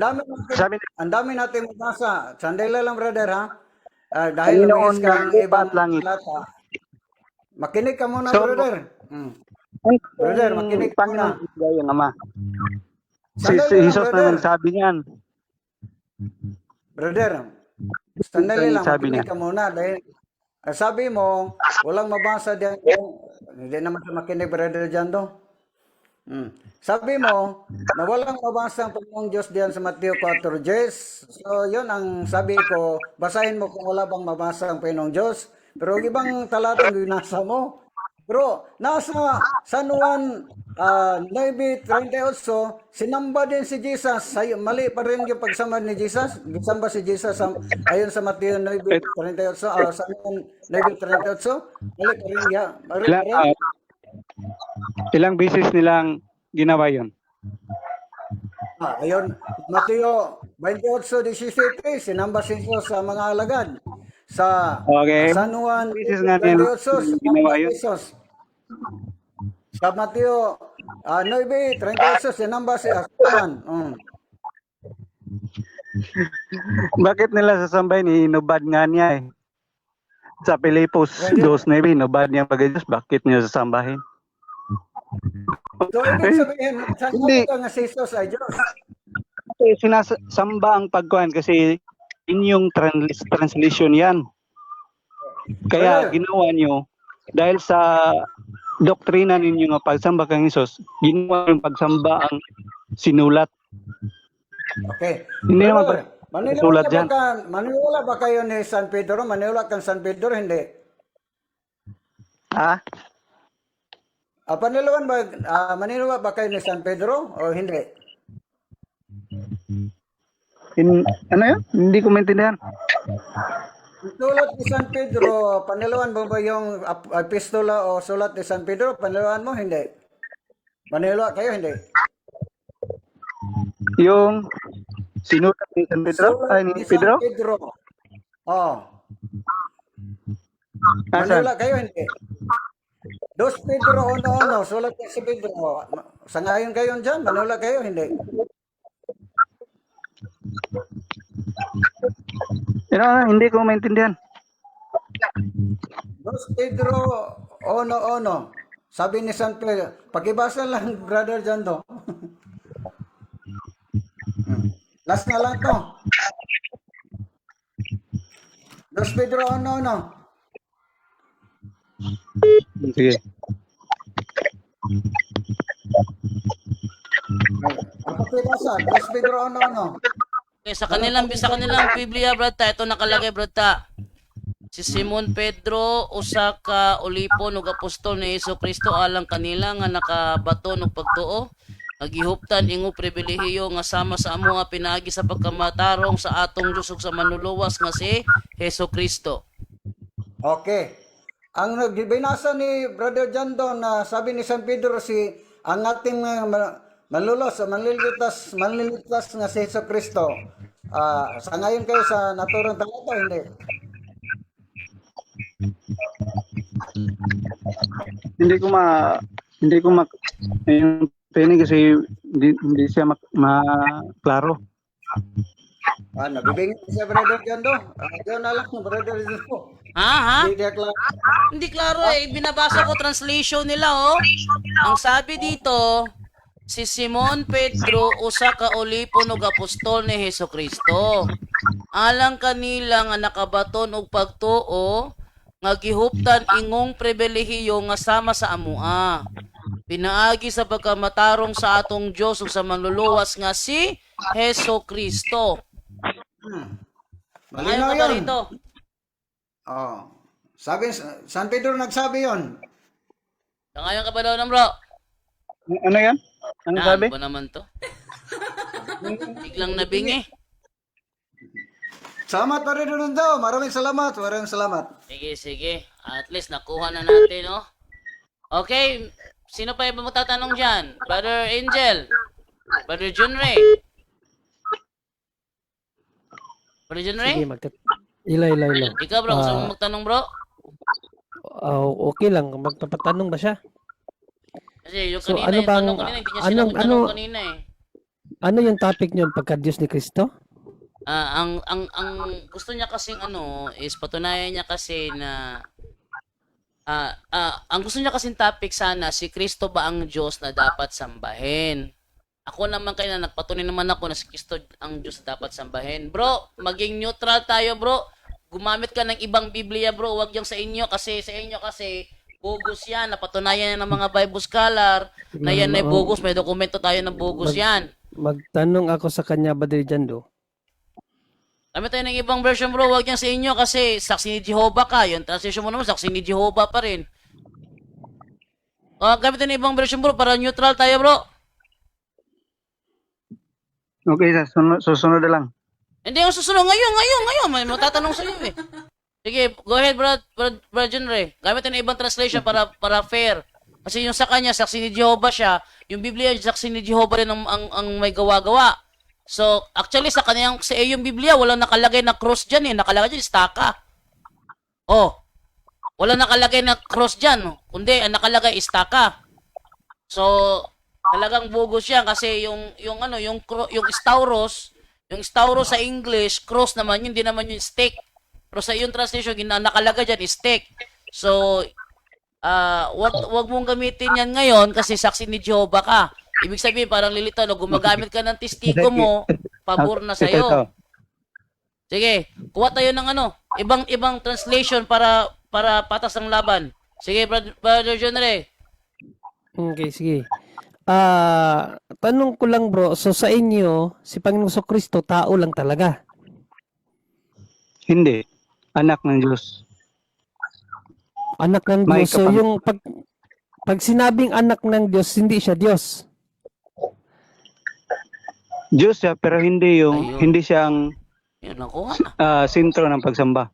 dami natin mabasa. Sandali lang, brother, ha? Dahil Panginoon lumihis ka ng ang lupa ibang at langit. talata. Makinig ka muna, So, brother. Brother, makinig ka muna. Panginoon ang Ama. Si Sandali lang, Jesus brother. na nagsabi niyan. Brother, sandali lang, Sabi makinig niya. ka muna. Dahil sabi mo, walang mabasa diyan. Hindi naman sa makinig, brother, dyan do. Sabi mo, na walang mabasa ang Panginoong Diyos diyan sa Mateo 4:10. So, yun ang sabi ko, basahin mo kung wala bang mabasa ang Panginoong Diyos. Pero ibang talatang binasa mo. Pero nasa San Juan 9:38, sinamba din si Jesus. Mali pa rin yung pagsamba ni Jesus. Gisamba si Jesus ayon sa Mateo 9:38. San Juan 9:38. Mali pa rin yan. Mali pa rin. Ilang beses nilang ginawa yun. Ayun, Mateo 28:17, sinamba si Jesus sa mga alagad. Sa Okay. San Juan Beses nga nila 28, ginawa sinamba yun. si Jesus. Sa Mateo 9:38 sinamba si Asuman. Bakit nila sasambahin? Inubad nga niya eh. Sa Pilipos 2:9, inubad niya pag-Diyos. Bakit niya sasambahin? So, ibig sabihin, saan Hindi. ka nga si Jesus ay Diyos? Kasi sinasamba ang pagkuhan kasi inyong translation yan. Kaya Brother. ginawa nyo, dahil sa doktrina ninyo nga pagsamba kang Isos, ginawa yung pagsamba ang sinulat. Okay. Hindi naman Brother, sulat dyan. Maniwala ba kayo ni San Pedro? Maniwala kang San Pedro? Hindi. Ha? Maniwala ba kayo ni San Pedro o hindi? Ano yun? Hindi ko maintindihan. Sulat ni San Pedro, panilawan mo ba yung epistola o sulat ni San Pedro? Panilawan mo? Hindi. Maniwala kayo? Hindi. Yung sinulat ni San Pedro? Ay, ni San Pedro? Pedro. Oh. Asan? Maniwala kayo? Hindi. Dos Pedro, ono, sulat ni si Pedro. Sangayon kayo dyan? Maniwala kayo? Hindi. Hindi ko maintindihan. Dos Pedro, ono. Sabi ni San Pedro, pakibasa lang, brother Jando. Last na lang to. Dos Pedro, ono. Sige. Ang pakibasa, Dos Pedro, ono. Okay, sa kanilang Biblia, brad ta, ito nakalagay, brad ta. Si Simon Pedro usa ka ulipon ug apostol ni Jesucristo alang kanila nga nakabaton og pagtuo. Nagihuptan ingo pribilehiyo nga sama sa amo nga pinaagi sa pagkamatarong sa atong Dios ug sa manluluwas nga si Jesucristo. Okay. Ang nagbinasa ni Brother Jando na sabi ni San Pedro ang ating manlilitas nga si Jesucristo. Sa ngayon kayo sa naturang talata, hindi? Hindi ko yung training kasi hindi siya klaro. Nabibingit siya, Brother Jando. Diyan na lang, Brother Jando. Ha? Hindi dia klaro. Hindi klaro eh. Binabasa ko translation nila oh. Ang sabi dito, si Simon Pedro usa ka ulipon ug apostol ni Jesucristo. Alang kanila nga nakabaton og pagtuo nga gihuptan ingong pribilehiyo nga sama sa amua. Pinaagi sa pagkamatarong sa atong Dios ug sa manluluwas nga si Jesucristo. Malinaw Ngayon ka yun. rito. Sabi, San Pedro nagsabi yon. Ngayon ka ba daw bro? Ano yan? Ano sabi? Ano ba naman to? Biglang nabingi. Salamat pa rin doon daw. Maraming salamat. Sige. At least nakuha na natin, no? Okay. Sino pa yung magtatanong dyan? Brother Angel? Brother Junray? Brother Junray? Sige, Ila. Ikaw bro, gusto mo magtanong bro? Okay lang, magpapatanong ba siya? Kasi yung So, kanina, ano yung bang- tanong kanina, hindi niya sinagot tanong kanina eh. Ano yung topic niyo, pagka-Diyos ni Kristo? Ang gusto niya kasing is patunayan niya kasi na ang gusto niya kasing topic sana, si Kristo ba ang Diyos na dapat sambahin? Ako naman kaya nagpatunay naman ako na si Kristo ang Diyos na dapat sambahin. Bro, maging neutral tayo, bro. Gumamit ka ng ibang Biblia, bro. Huwag yung sa inyo kasi bogus yan. Napatunayan yan ng mga Bible scholar na yan ay bogus. May dokumento tayo ng bogus yan. Magtanong ako sa kanya, Brother Jando. Kami tayo ng ibang version bro, wag yan sa inyo kasi saksi ni Jehovah ka. Yung translation mo naman, saksi ni Jehovah pa rin. Kami tayo ng ibang version bro, para neutral tayo bro. Okay, susunod na lang. Hindi yung susunod ngayon. May matatanong sa iyo eh. Sige, go ahead Brad Junray. Gamit tayo ng ibang translation para fair. Kasi yung sa kanya, saksi ni Jehovah siya. Yung Biblia, saksi ni Jehovah rin ang may gawa-gawa. So, actually, sa iyong Biblia, walang nakalagay na cross dyan eh. Nakalagay dyan, istaka. Walang nakalagay na cross dyan. Kundi, ang nakalagay, istaka. So, Talagang bogus yan kasi yung ano, yung Stauros sa English, cross naman yun, hindi naman yung stick. Pero sa yung translation, nakalagay dyan is stick. So, wag mong gamitin yan ngayon kasi saksi ni Jehovah ka. Ibig sabihin, parang lilito, no, gumagamit ka ng testigo mo, pabor na Ito. sa'yo. Sige, kuha tayo ng ano, ibang translation para patas ang laban. Sige, Brother John Ray. Okay, sige. Tanong ko lang bro, so sa inyo, si Panginoong Kristo tao lang talaga. Hindi. Anak ng Diyos. Anak ng May Diyos. So kapang- yung pag sinabing anak ng Diyos, hindi siya Diyos. Diyos siya, pero hindi Ayun. hindi siya ang Yun ako. sentro ng pagsamba.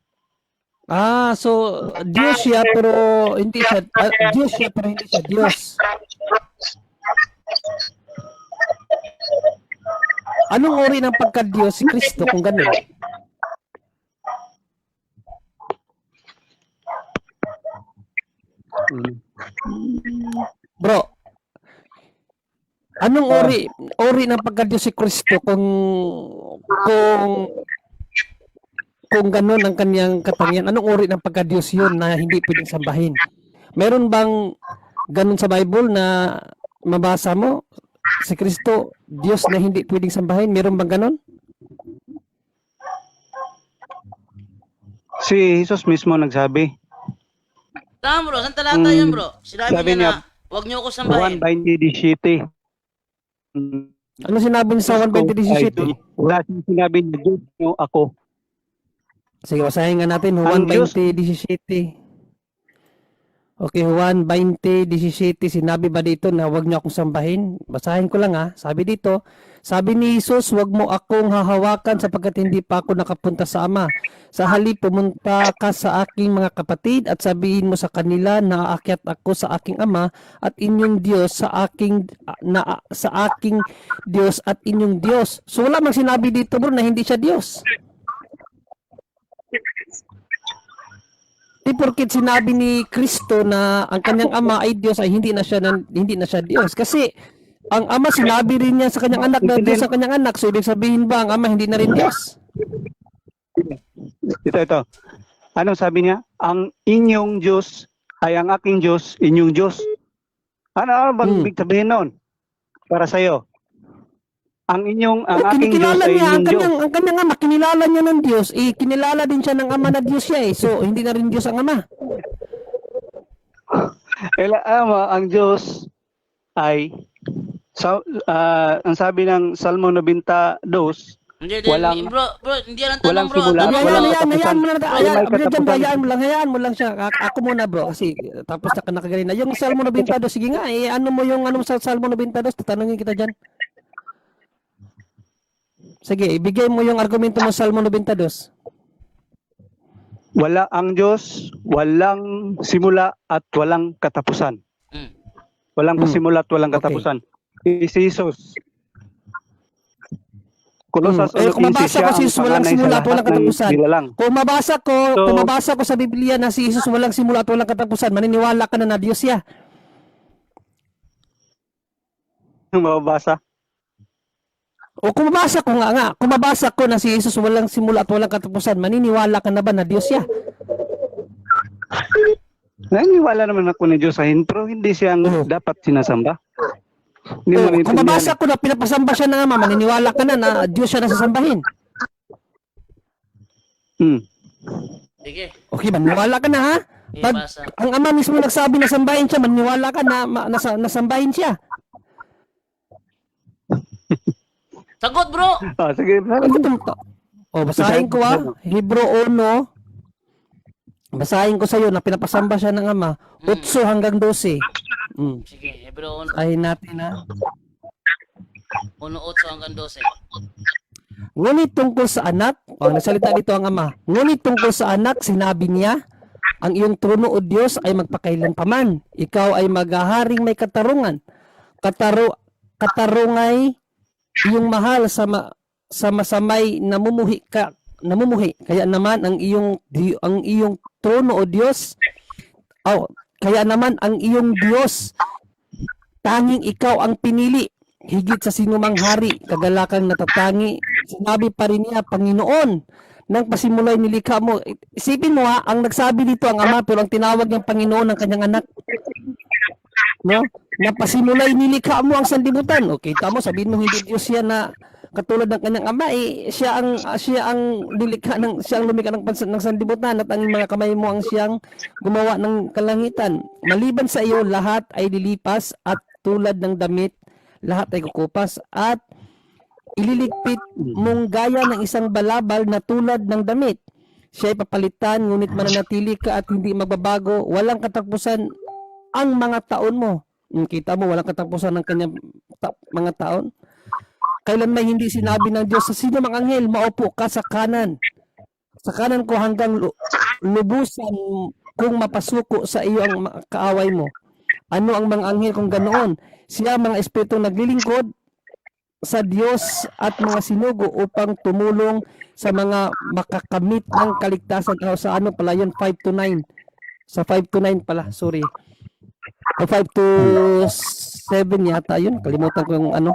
So Diyos siya pero hindi siya Diyos siya pero hindi siya Diyos. Anong uri ng pagka-Diyos si Kristo kung ganun? Mm. Bro, anong uri ng pagka-Diyos si Kristo kung ganun ang kanyang katangian? Anong uri ng pagka-Diyos yun na hindi pwedeng sambahin? Meron bang ganun sa Bible na mabasa mo? Si Kristo, Diyos na hindi pwedeng sambahin? Meron bang ganun? Si Jesus mismo nagsabi, Tama bro, saan talata yan bro? Sinabi Sabi niya na, niya, wag niyo ako Juan sambahin. 20:17. Ano sinabi niya sa 1:20-17? Wala siyang sinabi na Diyos niyo ako. Sige, basahin nga natin. Ang Juan Diyos- 20:17. Okay, Juan 20:17. Sinabi ba dito na wag niyo akong sambahin? Basahin ko lang ha. Sabi dito, sabi ni Jesus, wag mo akong hahawakan sapagkat hindi pa ako nakapunta sa Ama. Sa halip, pumunta ka sa aking mga kapatid at sabihin mo sa kanila na aakyat ako sa aking Ama at inyong Diyos sa aking Diyos at inyong Diyos. So wala mang sinabi dito bro na hindi siya Diyos. Di porkit sinabi ni Kristo na ang kanyang ama ay Diyos ay hindi na siya Diyos kasi ang ama sinabi rin niya sa kanyang anak na Diyos ang kanyang anak. So ibig sabihin ba ang ama hindi na rin Diyos? Ito. Anong sabi niya? Ang inyong Diyos ay ang aking Diyos, inyong Diyos. Ano bang ibig sabihin noon? Para sa'yo. Ang aking Diyos Kinikilala ay niya inyong Diyos. ang kanyang ama, kinilala niya ng Diyos, kinilala din siya ng ama na Diyos siya eh. So hindi na rin Diyos ang ama. Ang Diyos ay ang sabi ng Salmo 92, Hindi, Walang- bro, hindi yan ang walang tanong bro. Ang simula, tanong, walang bro, katapusan. Hayaan mo lang siya. Ako muna bro kasi tapos nakagaling na. Yung Salmo 92, sige nga ano mo yung anong sa Salmo 92, tatanungin kita diyan. Sige, ibigay mo yung argumento mo sa Salmo 92. ang Diyos, walang simula at walang katapusan. Mm. Walang pasimula at walang Okay. katapusan. Si Jesus. Kolosas Kung mabasa ko si Jesus walang simula at walang katapusan. Kung mabasa ko sa Biblia na si Jesus walang simula at walang katapusan, maniniwala ka na Diyos siya. Mababasa. O kung mabasa ko na si Jesus walang simula at walang katapusan, maniniwala ka na ba na Diyos siya? Naniniwala naman ako ni Diyos pero hindi siya ang dapat sinasamba. Hindi mo Kung maintindihan. mabasa ko na pinapasamba siya ng Ama, maniniwala ka na Diyos siya na sasambahin. Sige, Okay, maniniwala ka na ha? Pag ibasa. ang Ama mismo nagsabi na sambahin siya, maniniwala ka na nasambahin siya. Sagot bro! Sige. Basahin ko Hebro 1. Basahin ko sa iyo na pinapasamba siya ng Ama, 8 hanggang 12. Sige, Hebro Basahin natin ha. 1:8 hanggang 12. Ngunit tungkol sa anak, nagsalita dito ang Ama. Ngunit tungkol sa anak, sinabi niya, ang iyong trono o Diyos ay magpakailanpaman. Ikaw ay maghaharing may katarungan. Katarungay iyong mahal sa masamay namumuhi. Kaya naman ang iyong trono o Diyos, kaya naman ang iyong Diyos tanging ikaw ang pinili, higit sa sinumang hari, kagalakang natatangi. Sinabi pa rin niya, Panginoon, nang pasimulay nilikha mo. Isipin mo ha, ang nagsabi dito ang Ama, pero ang tinawag niyang Panginoon ng kanyang anak. No? Na pasimulay nilikha mo ang sanlibutan. Okay, tamo, sabihin mo hindi Diyos siya na katulad ng kanyang ama, siya ang nilikha siya ang lumikha ng sanlibutan at ang mga kamay mo ang siyang gumawa ng kalangitan. Maliban sa iyo, lahat ay lilipas at tulad ng damit, lahat ay kukupas at ililigpit mong gaya ng isang balabal na tulad ng damit. Siya ay papalitan, ngunit mananatili ka at hindi magbabago. Walang katapusan ang mga taon mo. Kita mo, walang katapusan ng kanyang mga taon. Kailan may hindi sinabi ng Diyos sa sino mang anghel, maupo ka sa kanan. Sa kanan ko hanggang lubusan kung mapasuko sa iyo ang kaaway mo. Ano ang mga anghel kung ganoon? Siya mga espiritong naglilingkod sa Diyos at mga sinugo upang tumulong sa mga makakamit ng kaligtasan. Sa ano pala yun? 5 to 9. Sa 5 to 9 pala, sorry. O 5 to 7 yata yun. Kalimutan ko yung ano.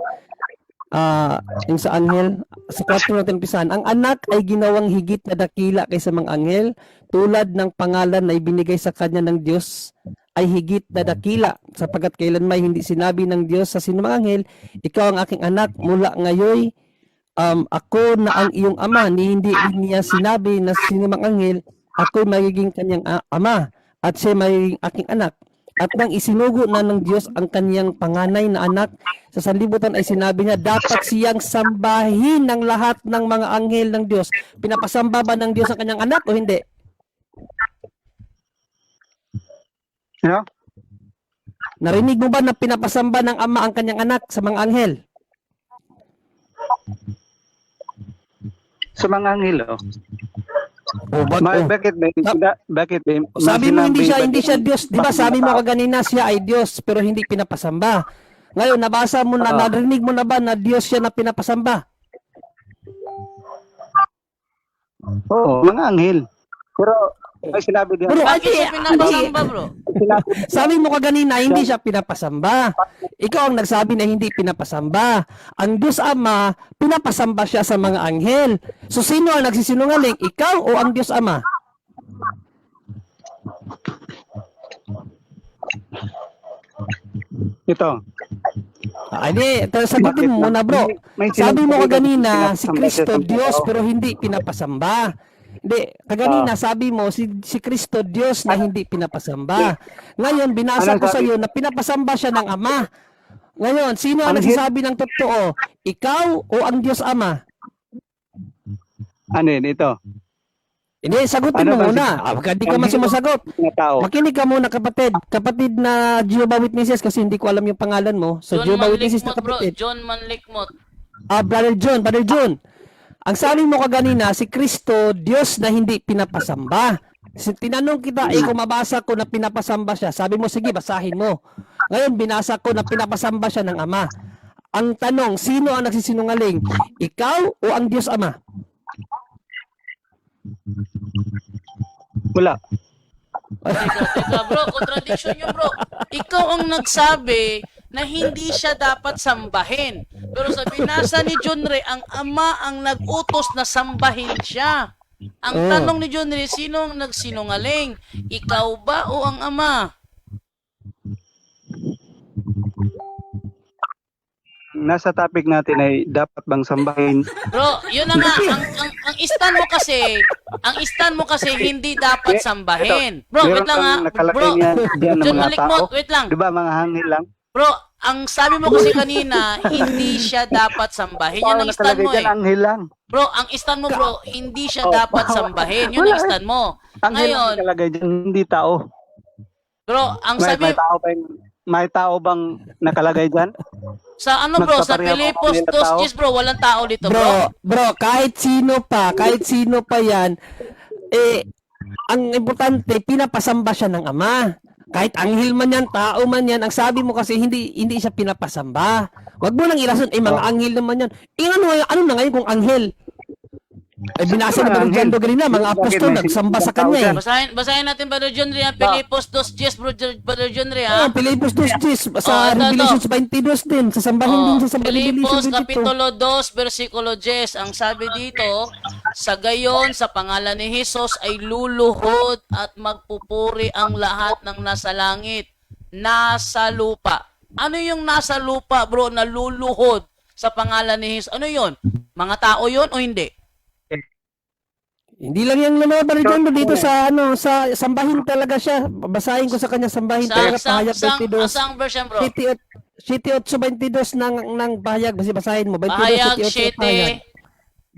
Yung sa anghel, sa 4 natin pisahan, ang anak ay ginawang higit na dakila kaysa mga anghel, tulad ng pangalan na ibinigay sa kanya ng Diyos ay higit na dakila, sapagkat kailan may hindi sinabi ng Diyos sa sinumang anghel, ikaw ang aking anak, mula ngayon ako na ang iyong ama. Hindi niya sinabi na sinumang anghel, ako'y magiging kanyang ama at siya magiging aking anak. At nang isinugo na ng Diyos ang kanyang panganay na anak sa sanlibutan ay sinabi niya, dapat siyang sambahin ng lahat ng mga anghel ng Diyos. Pinapasamba ba ng Diyos ang kanyang anak o hindi? Yeah? Narinig mo ba na pinapasamba ng ama ang kanyang anak sa mga anghel? Sa mga anghel, oh. Bakit Sabi mo hindi siya Diyos, 'di ba? Sabi mo kaganina siya ay Diyos pero hindi pinapasamba. Ngayon nabasa mo na, narinig mo na ba na Diyos siya na pinapasamba? Oo, mga anghel. Pero ay sinabi din. Bro, Bakit siya pinapasamba, bro? sabi mo kaganina hindi siya pinapasamba. Ikaw ang nagsabi na hindi pinapasamba. Ang Diyos Ama, pinapasamba siya sa mga anghel. So sino ang nagsisinungaling? Ikaw o ang Diyos Ama? Ito. Sagutin mo muna, bro. Sabi mo kaganina si pinapasamba Kristo siya sa Diyos tao. pero hindi pinapasamba. Hindi, kaganina sabi mo si Kristo Diyos na hindi pinapasamba. Ngayon binasa Anong ko sa sabi? iyo na pinapasamba siya ng Ama. Ngayon, sino ang Anghel? nagsasabi ng totoo? Ikaw o ang Diyos Ama? Ano yun? Ito. Hindi, sagutin Ano mo ba muna. Hindi ka man sumasagot. Mga tao. Makinig ka muna, kapatid. Kapatid na Jehovah Witnesses, kasi hindi ko alam yung pangalan mo. So, John Jehovah Witnesses na Manlikmot, bro. kapatid. John Manlikmot. Brother John. Ang sabi mo kaganina, si Kristo, Diyos na hindi pinapasamba. Tinanong kita, kung mabasa ko na pinapasamba siya. Sabi mo, sige, basahin mo. Ngayon, binasa ko na pinapasamba siya ng Ama. Ang tanong, sino ang nagsisinungaling? Ikaw o ang Diyos Ama? Wala. Teka, bro, contradiction yun, bro. Ikaw ang nagsabi na hindi siya dapat sambahin. Pero sa binasa ni John Ray, ang ama ang nag-utos na sambahin siya. Ang tanong ni John Ray, sino ang nagsinungaling? Ikaw ba o ang ama? Nasa topic natin ay dapat bang sambahin? Bro, yun na nga. Ang stand mo kasi hindi dapat sambahin. Bro, wait lang ha. Nakalagay Bro, niya diyan ng John mga Malikmot, tao. wait lang. Di ba mga hangin lang? Bro, ang sabi mo kasi kanina, hindi siya dapat sambahin. Yan ang stand nakalagay mo diyan eh. anghel lang. Bro, ang stand mo bro, hindi siya dapat sambahin. Yun ang stand mo. Anghel lang Ngayon, nakalagay diyan, hindi tao. bro, ang May, sabi may tao bang nakalagay diyan? sa ano bro, sa Nagpapareho Pilipos pa kanila tao? 2:10 bro, walang tao dito bro. Bro, kahit sino pa yan, ang importante, pinapasamba siya ng Ama. Kahit anghel man yan, tao man yan, ang sabi mo kasi hindi siya pinapasamba. Wag mo nang irason, mga anghel naman yan. Ano na ngayon kung anghel? Ay, binasa na ba ni John Doe kanina, mga apostol, nagsamba sa kanya eh. Basahin natin, Brother John Ria, Pilipos 2:10, Brother John Ria. Oh, Pilipos 2:10, sa ito. Revelations 22 din, sa sambahin din sa Pilipos Revelation 22. Kapitulo 2, versikulo 10. Ang sabi dito, sa gayon, sa pangalan ni Jesus ay luluhod at magpupuri ang lahat ng nasa langit, nasa lupa. Ano yung nasa lupa, bro, na luluhod sa pangalan ni Jesus? Ano yun? Mga tao yun o hindi? Hindi lang yung lumuhod Brother John Doe dito sa sa sambahin talaga siya. Basahin ko sa kanya sambahin talaga pahayag 22. Saang version, bro? City 8:22 ng pahayag, basahin mo. 22 Pahayag City 8 pahayag.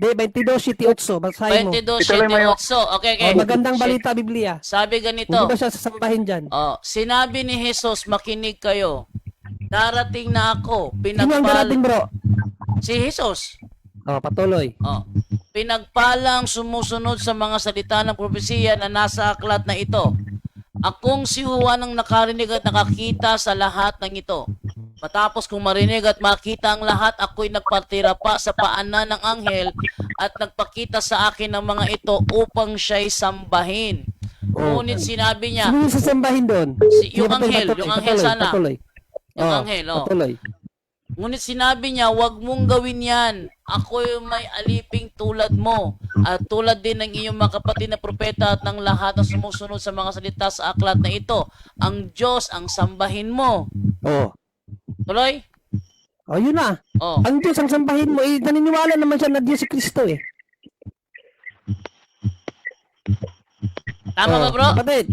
7, Di, 22 City 8, basahin mo. 22, Ituloy mo yung- 7, Okay. Oh, magandang balita Biblia. Sabi ganito. Hindi ba siya sa sambahin dyan? Sinabi ni Jesus, makinig kayo. Darating na ako. Sino ang darating bro? Si Jesus. Patuloy. Pinagpalang sumusunod sa mga salita ng propesiya na nasa aklat na ito. Akong si Juan ang nakarinig at nakakita sa lahat ng ito. Matapos kong marinig at makita ang lahat, ako'y nagpatira pa sa paanan ng anghel at nagpakita sa akin ng mga ito upang siya'y sambahin. Ngunit sinabi niya, Sino yung sasambahin doon? yung Sige, anghel sana. Patuloy. Yung anghel, Patuloy. Ngunit sinabi niya, huwag mong gawin yan. Ako yung may aliping tulad mo. At tulad din ng iyong mga kapatid na propeta at ng lahat na sumusunod sa mga salita sa aklat na ito. Ang Diyos ang sambahin mo. Tuloy? Yun na. Ang Diyos ang sambahin mo, naniniwala naman siya na Diyos si Kristo eh. Tama ba, bro? Kapatid.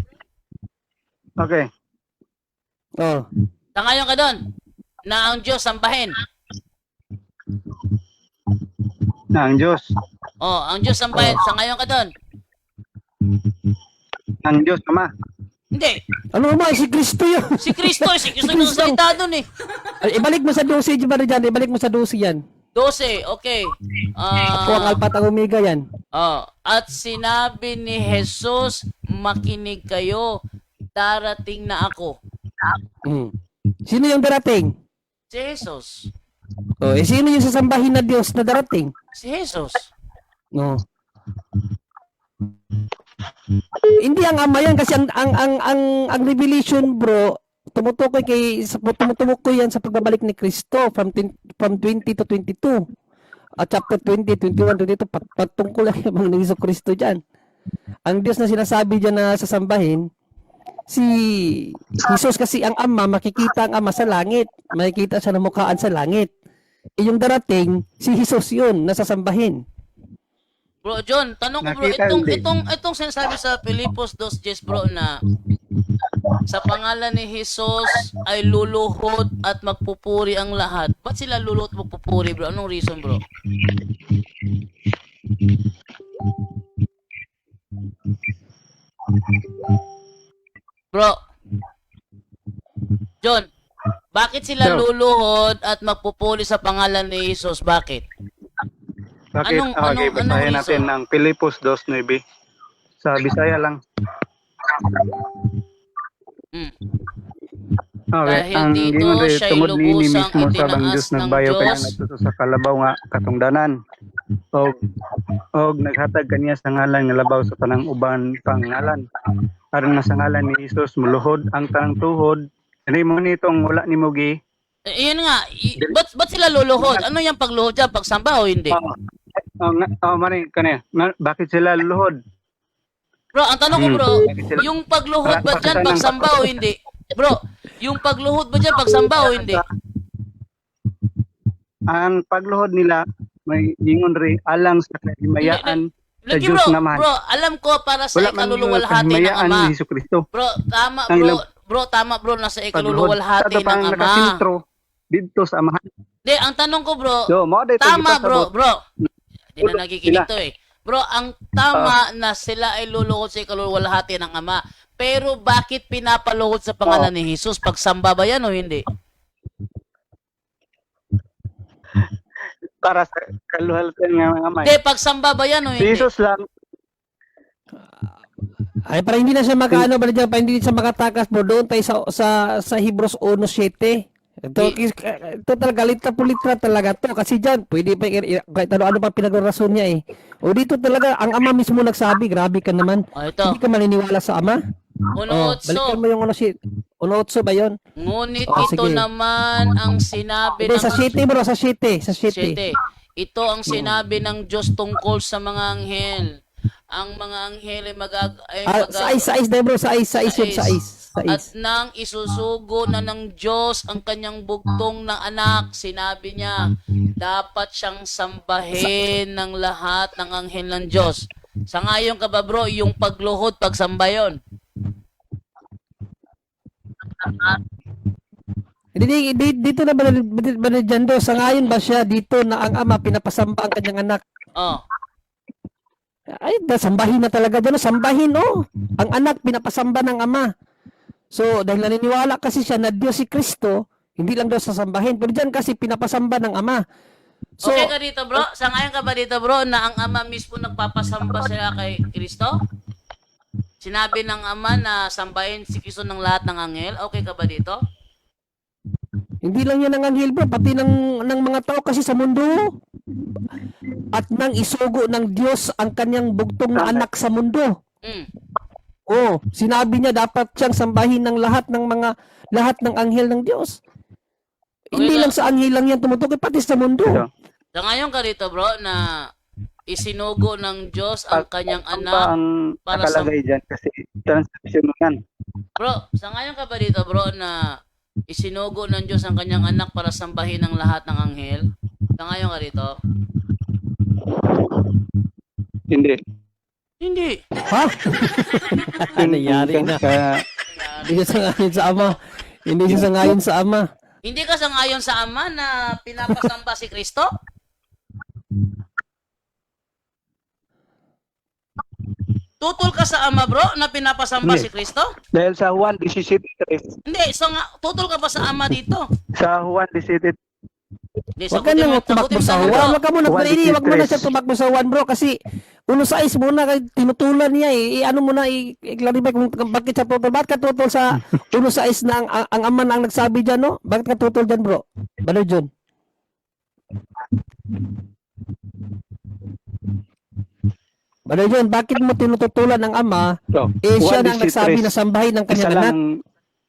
Okay. Tangayon ka doon na ang Diyos sambahin. Na ang Diyos. Ang Diyos sambahin. Sangayon ka doon. Ang Diyos Ama. Hindi. Ano ba? Si Kristo yun. Si Kristo yung salita doon eh. Ibalik mo sa 12, ba rin dyan? Ibalik mo sa 12 yan. 12, okay. Ako ang Alpha at ang Omega yan. At sinabi ni Jesus, makinig kayo, darating na ako. Sino yung darating? Si Jesus. Sino yung sasambahin na Diyos na darating? Si Jesus. Hindi ang ama yan kasi ang revelation bro tumutukoy yan sa pagbabalik ni Kristo from 20 to 22 at chapter 20, 21, 22 patungkol lang yung mga Hesus Kristo dyan. Ang Diyos na sinasabi dyan na sasambahin si Jesus kasi ang ama, makikita ang ama sa langit, makikita siya ng mukhaan sa langit. Yung darating si Jesus yun na sasambahin. Bro John, tanong ko bro, itong sinasabi sa Pilipos 2:10 bro na sa pangalan ni Jesus ay luluhod at magpupuri ang lahat. Ba't sila luluhod at magpupuri bro? Anong reason bro? Bro, John, bakit sila luluhod at magpupuri sa pangalan ni Jesus? Bakit? Bakit? Okay, basahin natin ng Pilipos 2:9. Sa Bisaya lang. Okay, Dahil ang dito gingon rin siya'y tungod niini lubusang mismo sa bang itinaas Diyos ng nagbayo kanya Diyos. natuto sa kalabaw nga katungdanan. Og naghatag kaniya sa ngalan nga labaw sa tanang uban pangalan. Aron nga sa ngalan ni Jesus muluhod ang tanang tuhod. Hindi mo nitong wala ni Mugi. Yun nga, ba't sila luluhod? Ano yung pagluhod dyan? Pagsamba o hindi? Mani kanya. Bakit sila luluhod? Bro, ang tanong ko bro, yung pagluhod ba dyan pagsamba o hindi? Bro, yung pagluhod ba dyan pagsamba o hindi? Ang pagluhod nila may ingon rin alang sa kahimayaan sa Lagi Diyos bro, naman. bro, alam ko para sa Wala man ikaluluwalhati ng kahimayaan Ama. ni Jesucristo. Bro, tama Ang bro. ilang- Bro, tama bro, nasa ikaluluwalhati Kada pang ng Ama. nakasintro dito sa Amahan. Hindi, ang tanong ko bro, So, mo dito tama gipasabot. bro. Hindi Ulo na nakikinig sila. to eh. Bro, ang tama na sila ay luluhod sa ikaluluwalhati ng Ama. Pero bakit pinapaluhod sa pangalan ni Jesus? Pagsamba ba yan o hindi? Para sa kaluhalatan ng mga amay. Hindi, pagsamba ba yan o Si hindi? Jesus lang. Ay, para hindi na siya makaano ba dyan, para hindi siya makatakas bro, doon tayo sa Hebrews 1:7. Ito talaga, litra po litra talaga to. Kasi dyan, pwede pa, kahit ano pa pinagrason niya eh. O dito talaga, ang ama mismo nagsabi, grabe ka naman. O ito, Hindi ka maniniwala sa ama? Balikan uno-otso. mo yung ano, uno-otso ba yun? Ngunit Oh, ito sige. naman ang sinabi Hindi, ng sa city bro, sa city. Sa city. Siyete. Ito ang sinabi ng Diyos tungkol sa mga anghel. Ang mga anghel Sa is na bro, sa is yun, sa is. At nang isusugo na ng Diyos ang kanyang bugtong na anak, sinabi niya, dapat siyang sambahin ng lahat ng anghel ng Diyos. Sa ngayon ka ba bro, yung pagluhod, pagsamba yun? Dito na ba dyan do, sa ngayon ba siya dito na ang ama pinapasamba ang kanyang anak? Oh. Ay, sambahin na talaga dyan, sambahin oh. Ang anak pinapasamba ng ama. So, dahil naniniwala kasi siya na Diyos si Kristo, hindi lang daw sasambahin, pero dyan kasi pinapasamba ng ama. So, Okay ka dito bro? Sa ngayon ka ba dito bro na ang ama mismo nagpapasamba sila kay Kristo? Sinabi ng ama na sambahin si Kristo ng lahat ng anghel? Okay ka ba dito? hindi lang yan ang anghel bro, pati ng mga tao kasi sa mundo. At nang isugo ng Diyos ang kanyang bugtong na anak sa mundo. Mm. Oh, sinabi niya dapat siyang sambahin ng lahat ng anghel ng Diyos. Hindi Okay, lang sa anghel lang yan tumutukoy, pati sa mundo. Ito. Sa ngayon ka dito bro na isinugo ng Diyos ang kanyang Ano ba anak ang para sa... nakalagay dyan? Kasi transcription mo yan. Bro, sa ngayon ka ba dito bro na isinugo ng Diyos ang kanyang anak para sambahin ng lahat ng anghel? Sa ngayon ka dito? Hindi. Hindi. Ha? Ano nangyari na? Hindi siya sangayon sa ama. Hindi siya sangayon sa ama. Hindi ka sa ngayon sa ama na pinapasamba si Kristo? Tutol ka sa ama bro na pinapasamba Hindi. si Kristo? Dahil sa Juan 17:3, Hindi, so nga, tutol ka ba sa ama dito? sa Juan 17, Hindi, Huwag ka nang tumakbo sa Juan. Huwag ka muna, huwag mo na siya tumakbo sa Juan bro kasi uno sa is muna kay tinutulan niya eh. Ano mo na i-clarify kung bakit siya tutol. Bakit ka tutol sa uno sa is na ang ama na ang nagsabi dyan no? Bakit ka tutol dyan bro? Balo John. Balo John, bakit mo tinututulan ng ama? so, Eh siya na ang 1:23, nagsabi na sambahin ng isa kanyang anak. lang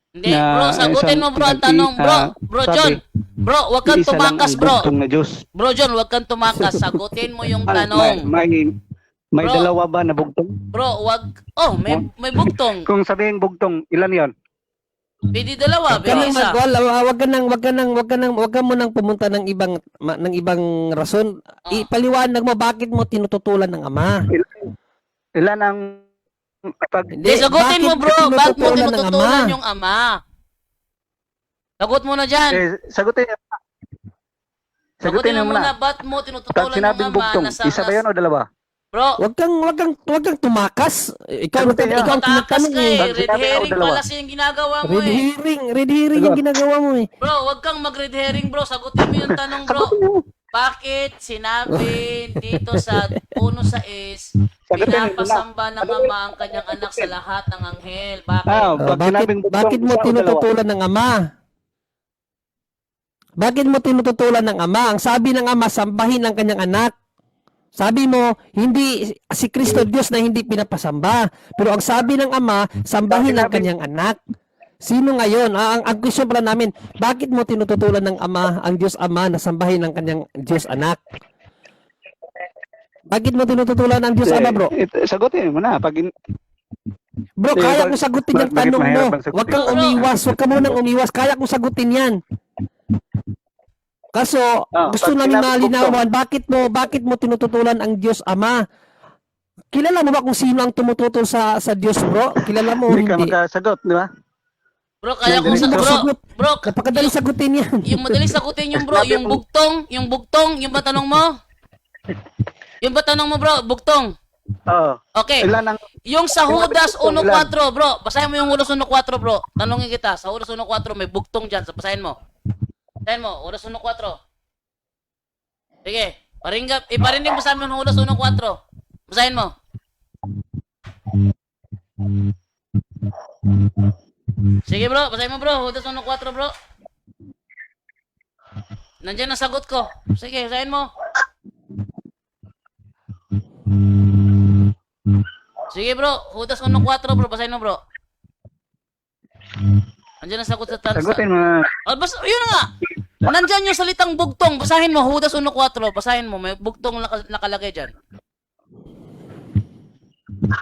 Hindi, na bro, sagutin isang mo bro ang tanong. Bro sabi, John. Bro, wag kang isa lang tumakas ang bro. bugtong na Diyos. Bro John, wag kang tumakas. Sagutin mo yung May, tanong. may Bro. dalawa ba na bugtong? Bro, wag. Oh, may bugtong. Kung sabihin bugtong, ilan yon? Pwede dalawa, Wag ka pero nang isa. wag ka mo nang pumunta ng ibang rason. Oh. Ipaliwanag mo bakit mo tinututulan ng ama. Ilan ang pag Hindi, sagutin mo bro. Bakit mo tinututulan ng tinututulan ama? yung ama? Sagot mo na dyan. sagutin niyo. Sagutin mo muna. muna. Ba't mo Pag tinututulan yung sinabing ama? bugtong, isa ba yun o dalawa? Bro, Wag kang tumakas. Ikaw Sagutin niyo. ikaw ang matakas tinatanong ka eh. eh. Pag Red sinabi ako herring dalawa. pala yung ginagawa mo Red eh. herring yung ginagawa mo eh. Bro, wag kang mag-red herring bro. Sagutin mo yung tanong bro. Bakit sinabi dito sa puno sa is, Sagutin niyo muna. pinapasamba ng ama ang kanyang anak sa lahat ng anghel? Bakit? Pag sinabing bugtong, Bakit mo isa o dalawa? tinututulan ng ama? Bakit mo tinututulan ng ama? Ang sabi ng ama, sambahin ang kanyang anak. Sabi mo, hindi si Kristo Diyos na hindi pinapasamba. Pero ang sabi ng ama, sambahin ang kanyang anak. Sino ngayon? Ang question pala namin, bakit mo tinututulan ng ama, ang Diyos Ama, na sambahin ang kanyang Diyos Anak? Bakit mo tinututulan ang Diyos Ama, bro? Sagutin mo na. Bro, Eh, kaya bak- ko sagutin yung bakit tanong mo. mahirap ang sagutin? Huwag kang umiwas. Huwag ka munang umiwas. Kaya ko sagutin yan. Kaso, gusto pag namin sinabi malinawan, bakit mo tinututulan ang Diyos Ama? Kilala mo ba kung sino ang tumututol sa Diyos, bro? Kilala mo o Hindi ka hindi? makasagot, di ba? Bro, kaya kung Hindi sa... mo Bro, sagot. bro, Napakadali sagutin yan. yung madaling sagutin yung bro, yung bugtong, yung ba tanong mo? Yung ba tanong mo bro, bugtong? Oo. Okay. Ilan ang Yung sa Judas Ilan? 1.4, bro. Basahin mo yung Judas 1.4, bro. Tanongin kita. Sa Judas 1.4, may bugtong dyan. So, basahin mo. Basahin mo. Judas 1.4. Sige. Iparinig mo sa amin yung Judas 1.4. Basahin mo. Sige, bro. Basahin mo, bro. Judas 1.4, bro. Nandiyan ang sagot ko. Sige, basahin mo. Sige bro, Judas 1:4 bro, basahin mo bro. Andiyan ang sagot sa tansa. Sagutin mo. Yun na nga. Nandyan yung salitang bugtong. Basahin mo, Judas 1:4. Basahin mo, may bugtong nakalagay dyan.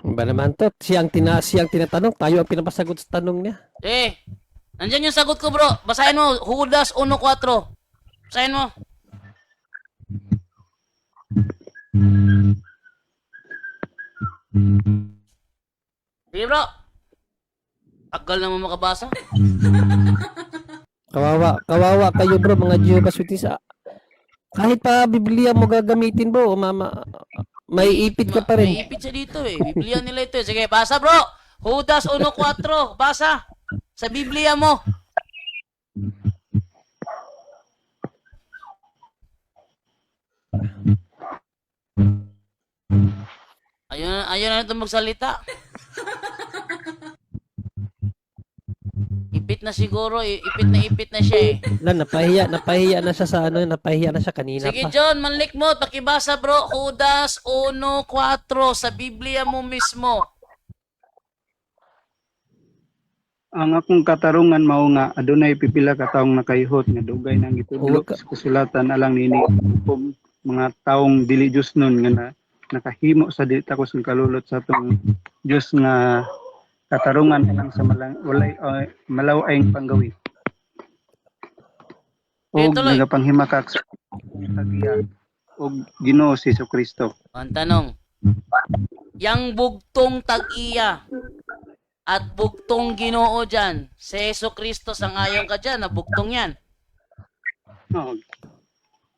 Ba naman to? Siyang tinatanong, tayo ang pinapasagot sa tanong niya. Nandyan yung sagot ko bro. Basahin mo, Judas 1:4. Basahin mo. Sige bro. Tagal naman makabasa. Kawawa kayo bro, mga Jehovah's Witness. Kahit pa Biblia mo gagamitin bro, may ipit ka pa rin. May ipit siya dito eh. Biblia nila ito eh. Sige, basa bro. Judas 1:4. Basa. Sa Biblia mo. Ayun na ito magsalita. Ipit na siguro, ipit na siya eh. Napahiya na siya sa napahiya na siya kanina Sige pa. John, manlik mo, pakibasa bro, Judas 1:4 sa Biblia mo mismo. Ang akong katarungan mao nga adunay pipila ka taong nakayhot nga dugay nang gitudlo sa kasulatan alang nini ug mga taong dili Dios nun nga nakahimo sa dili takos ng kalulot sa atong Dios nga katarungan alang sa malawayng panggawi. Og tuloy. nagapanghimakak sa tagiya og Ginoo si Jesucristo. Ang tanong, yang bugtong tag-iya at bugtong Ginoo dyan, si Jesucristo sangayon ka dyan, na bugtong yan. No,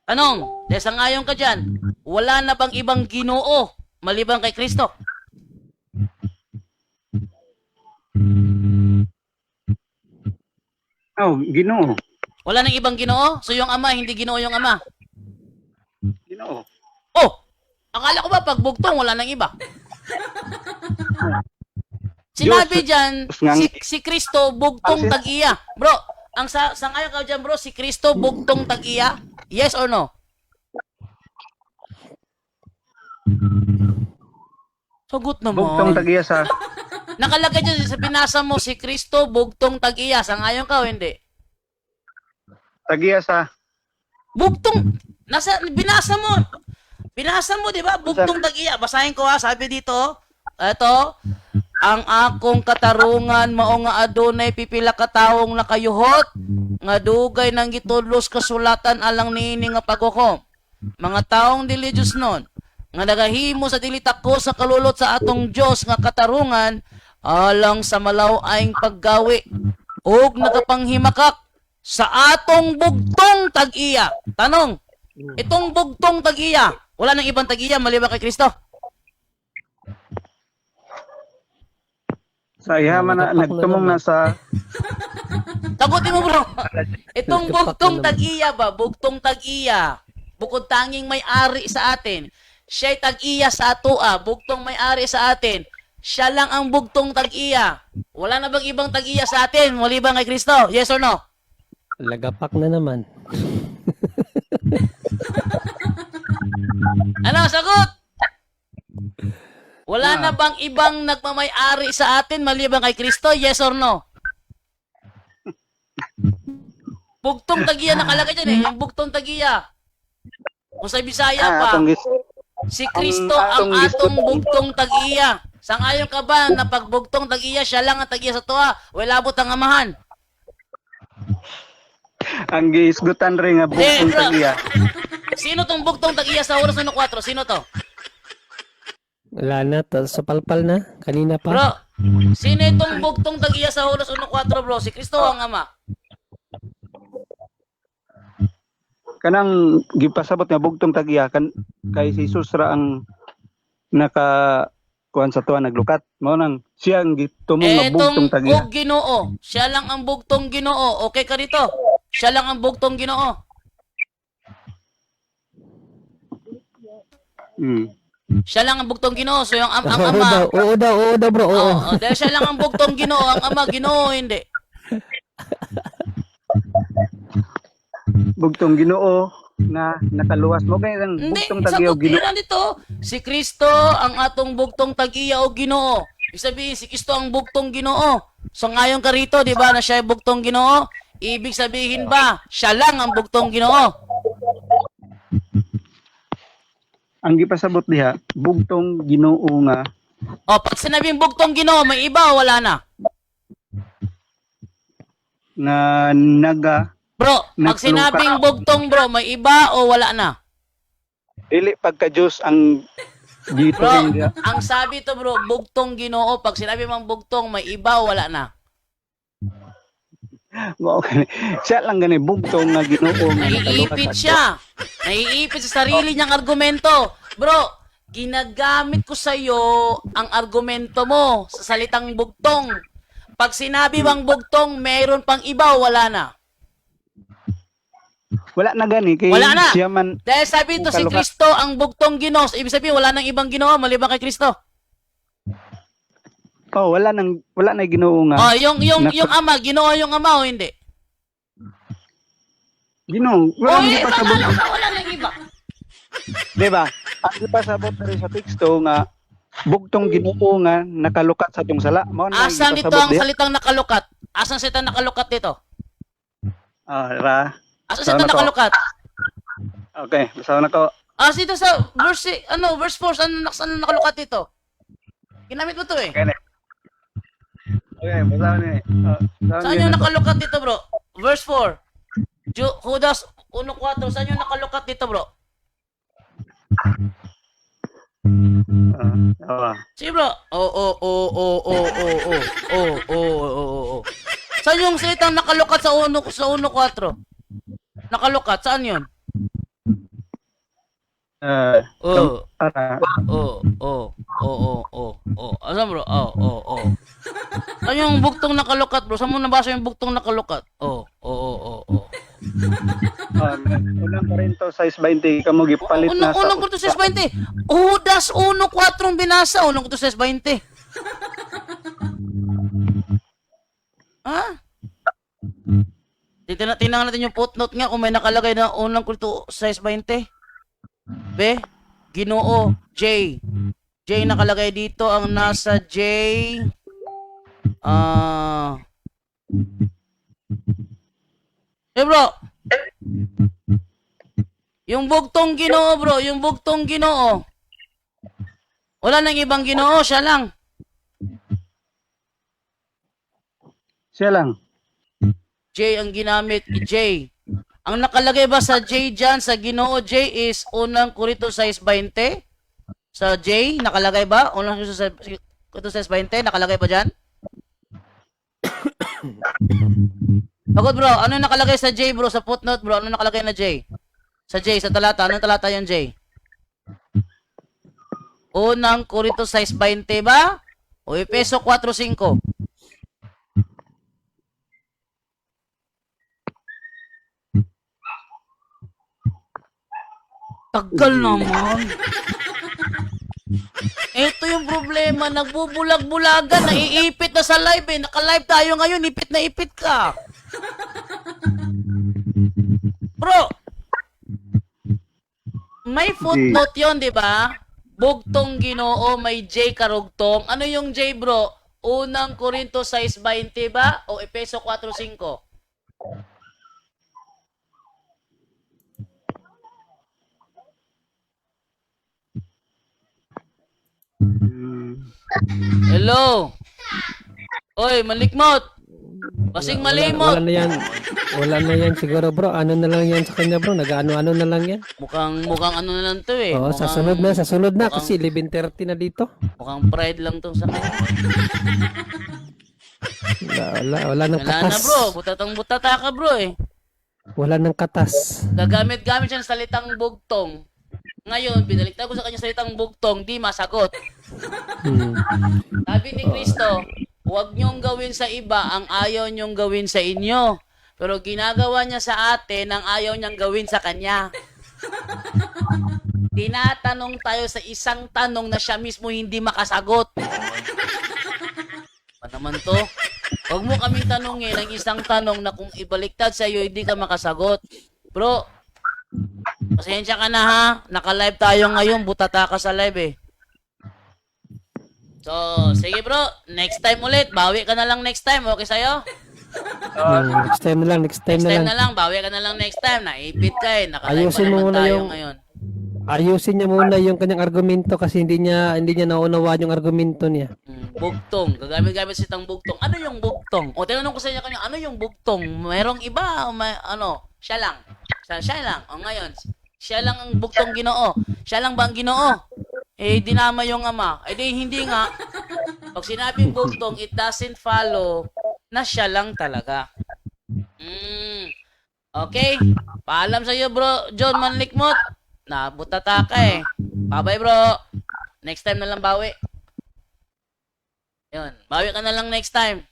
Tanong, dahil sangayon ka dyan, wala na bang ibang Ginoo maliban kay Kristo? Ginoo. Wala nang ibang Ginoo? So yung Ama, hindi Ginoo yung Ama? Ginoo. Oh! Akala ko ba pag bugtong, wala nang iba? Sinabi dyan, si Kristo bugtong tag-iya. Bro, ang sangayon ka dyan bro, si Kristo bugtong tag-iya? Yes or no? Sagot naman. Bugtong tagiya sa Nakalagay dyan sa binasa mo, si Kristo bugtong tag-iya. Sangayon ka o hindi? tagiya sa Bugtong, binasa mo. Binasa mo, di ba? Bugtong tag-iya. Basahin ko ha, sabi dito, eto, ang akong katarungan mao nga adunay pipila ka tawong nakayuhot nga dugay nang gitudlos kasulatan alang niini nga paghukom. Mga taong dili Dios nun nga nagahimo sa dili tako sa kalulot sa atong Dios nga katarungan alang sa malaw-ayng paggawi ug nagapanghimakak sa atong bugtong tag-iya. Tanong, itong bugtong tag-iya, wala nang ibang tag-iya maliban kay Kristo? sa ihaman na nagtumong na sa Tagutin mo bro. Itong bugtong tag-iya ba? Bugtong tag-iya. Bukod tanging may-ari sa atin. Siya'y tag-iya sa atoa. Bugtong may-ari sa atin. Siya lang ang bugtong tag-iya. Wala na bang ibang tag-iya sa atin? Maliban kay Kristo? Yes or no? Lagapak na naman. Ano? Sagot! Wala na bang ibang nagmamay-ari sa atin maliban kay Kristo? Yes or no? Bugtong tag-iya nakalagay dyan eh. Yung bugtong tag-iya. Kung sa Bisaya pa, si Kristo ang atong bugtong tag-iya. Sangayon ka ba na pag bugtong tag-iya, siya lang ang tag-iya sa tuwa? Wala abot ang amahan. ang giisgutan rin nga bugtong bro. tagiya. Sino tong bugtong tag-iya sa oras 1:4? Sino to? Wala na, sa palpal na. Kanina pa. Bro, sino itong bugtong tag-iya sa oras 1:4 bro? Si Kristo ang ama. Kanang gipasabot nga bugtong tagiya kay si Jesus ra ang naka kuan sa tuwa naglukat. Mao nang siya ang gitumong nga bugtong tagiya. Etong Ginoo. Siya lang ang bugtong Ginoo. Okay ka dito? Siya lang ang bugtong Ginoo. Siya lang ang bugtong Ginoo. So yung ang ama. Oo daw bro. Oo. Dahil siya lang ang bugtong Ginoo, ang ama Ginoo hindi. Bugtong Ginoo na nakaluwas mo kay ang Hindi, bugtong tagiyaw sagot Ginoo. dito. Si Kristo ang atong bugtong tag-iya o Ginoo. Ibig sabihin, si Kristo ang bugtong Ginoo. So ngayon ka rito, di ba, na siya ay bugtong Ginoo? Ibig sabihin ba, siya lang ang bugtong Ginoo? Ang gipasabot diha, bugtong Ginoo nga O, pag sinabing bugtong Ginoo, may iba o wala na? na naga Bro, pag Nagluka. sinabing bugtong bro, may iba o wala na? dili pagka Dios ang dito Bro, diha. ang sabi to bro, bugtong Ginoo. Pag sinabi mang bugtong, may iba o wala na? Mao gani. Siya lang gani bugtong nga Ginoo nga Naiipit siya. Naiipit sa sarili niyang argumento. Bro, ginagamit ko sa iyo ang argumento mo sa salitang bugtong. Pag sinabi bang bugtong, mayroon pang iba o wala na? Wala na gani kay Wala na. siya man Dahil sabi ito si Kalukat. Kristo ang bugtong Ginoo. Ibig sabihin, wala nang ibang Ginoo maliban kay Kristo. wala na Ginoo nga. Oh, yung Nak- ama, Ginoo yung ama o hindi? Ginoo, wala Oy, nang ipasabot. wala nang iba. Di ba? Ang ipasabot rin sa teksto nga bugtong Ginoo nga nakalukat sa tong sala. Mao na Asan dito ipasabot ang diha. salitang nakalukat? Asan salitang nakalukat dito? Ra. Asan Saan salitang ako? nakalukat? Okay, basaw na ko. Dito sa verse, verse 4, saan nakalukat dito? Ginamit mo to eh. Okay, basaw ni. Saan yung nakalukat dito bro? Verse 4. Judas 1:4, saan yung nakalukat dito bro? Sige bro. Saan yung salitang nakalukat sa 1:4? Nakalukat, saan yun? Asan bro? Saan yung buktong nakalukat bro? Saan mo nabasa yung buktong nakalukat? Unang Korinto 6:20 kamo gipalit na sa Unang Korinto 6:20. Judas 1:4 binasa. Unang Korinto 6:20. Ha? Tingnan natin yung footnote nga kung may nakalagay na unang Korinto 6:20. Be, Ginoo, J. J nakalagay dito, ang nasa J. Bro. Yung bugtong Ginoo bro, yung bugtong Ginoo. Wala nang ibang Ginoo, siya lang. siya lang. J ang ginamit, J. Ang nakalagay ba sa J dyan, sa Ginoo J is unang Korinto 6:20? Sa J, nakalagay ba? Unang Korinto 6:20, nakalagay ba dyan? Sagot bro, ano yung nakalagay sa J bro, sa footnote bro, ano nakalagay na J? Sa J, sa talata, anong talata yung J? Unang Korinto 6:20 ba? O Efeso 4:5? Tagal naman. Ito yung problema, nagbubulag-bulagan, naiipit na sa live eh. Naka-live tayo ngayon, ipit na ipit ka. Bro, may footnote yon, di ba? Bugtong Ginoo, may J karugtong. Ano yung J bro? Unang Korinto 6:20 ba? O Efeso 4:5? Hello? Oy, malikmot. Kasing malimot. Wala na yan. Wala na yan siguro bro. Ano na lang yan sa kanya bro? Nag-ano-ano na lang yan. Mukhang ano na lang to eh. Oo, sa sunod na kasi 11:30 na dito. Mukhang pride lang to sa kanya. Wala nang Wala na katas. bro, butatang-butata ka bro eh. Wala nang katas. Gagamit-gamit siya ng salitang bugtong. Ngayon, binaliktad ko sa kanya salitang bugtong, di masagot. Sabi ni Kristo, huwag niyong gawin sa iba ang ayaw niyong gawin sa inyo. Pero ginagawa niya sa atin ang ayaw niyang gawin sa kanya. Tinatanong tayo sa isang tanong na siya mismo hindi makasagot. Ano naman to? Huwag mo kaming tanongin ang isang tanong na kung ibaliktad sa iyo hindi ka makasagot. Bro, Pasensya ka na ha. Naka-live tayo ngayon. Butata ka sa live eh. So, sige bro. Next time ulit. Bawi ka na lang next time. Okay sa'yo? Next time na lang, next time Next na time lang. na lang. Bawi ka na lang next time. Naipit ka eh. Naka-live pa Ayusin mo naman muna tayo yung- ngayon. Ayusin niya muna yung kanyang argumento kasi hindi niya naunawaan yung argumento niya. Bugtong. Gagamit-gamit sitang bugtong. Ano yung bugtong? O, tinanong ko sa inyo kanya, ano yung bugtong? Merong iba o ano? Siya lang. Siya lang. O ngayon, siya lang ang bugtong Ginoo. Siya lang ba ang Ginoo? Eh, dinama yung ama. Eh, di, hindi nga. Pag sinabing bugtong, it doesn't follow na siya lang talaga. Okay. Paalam sa iyo, bro. John Manlikmot. Nabutata ka eh. Bye-bye, bro. Next time na lang bawi. Yun. Bawi ka na lang next time.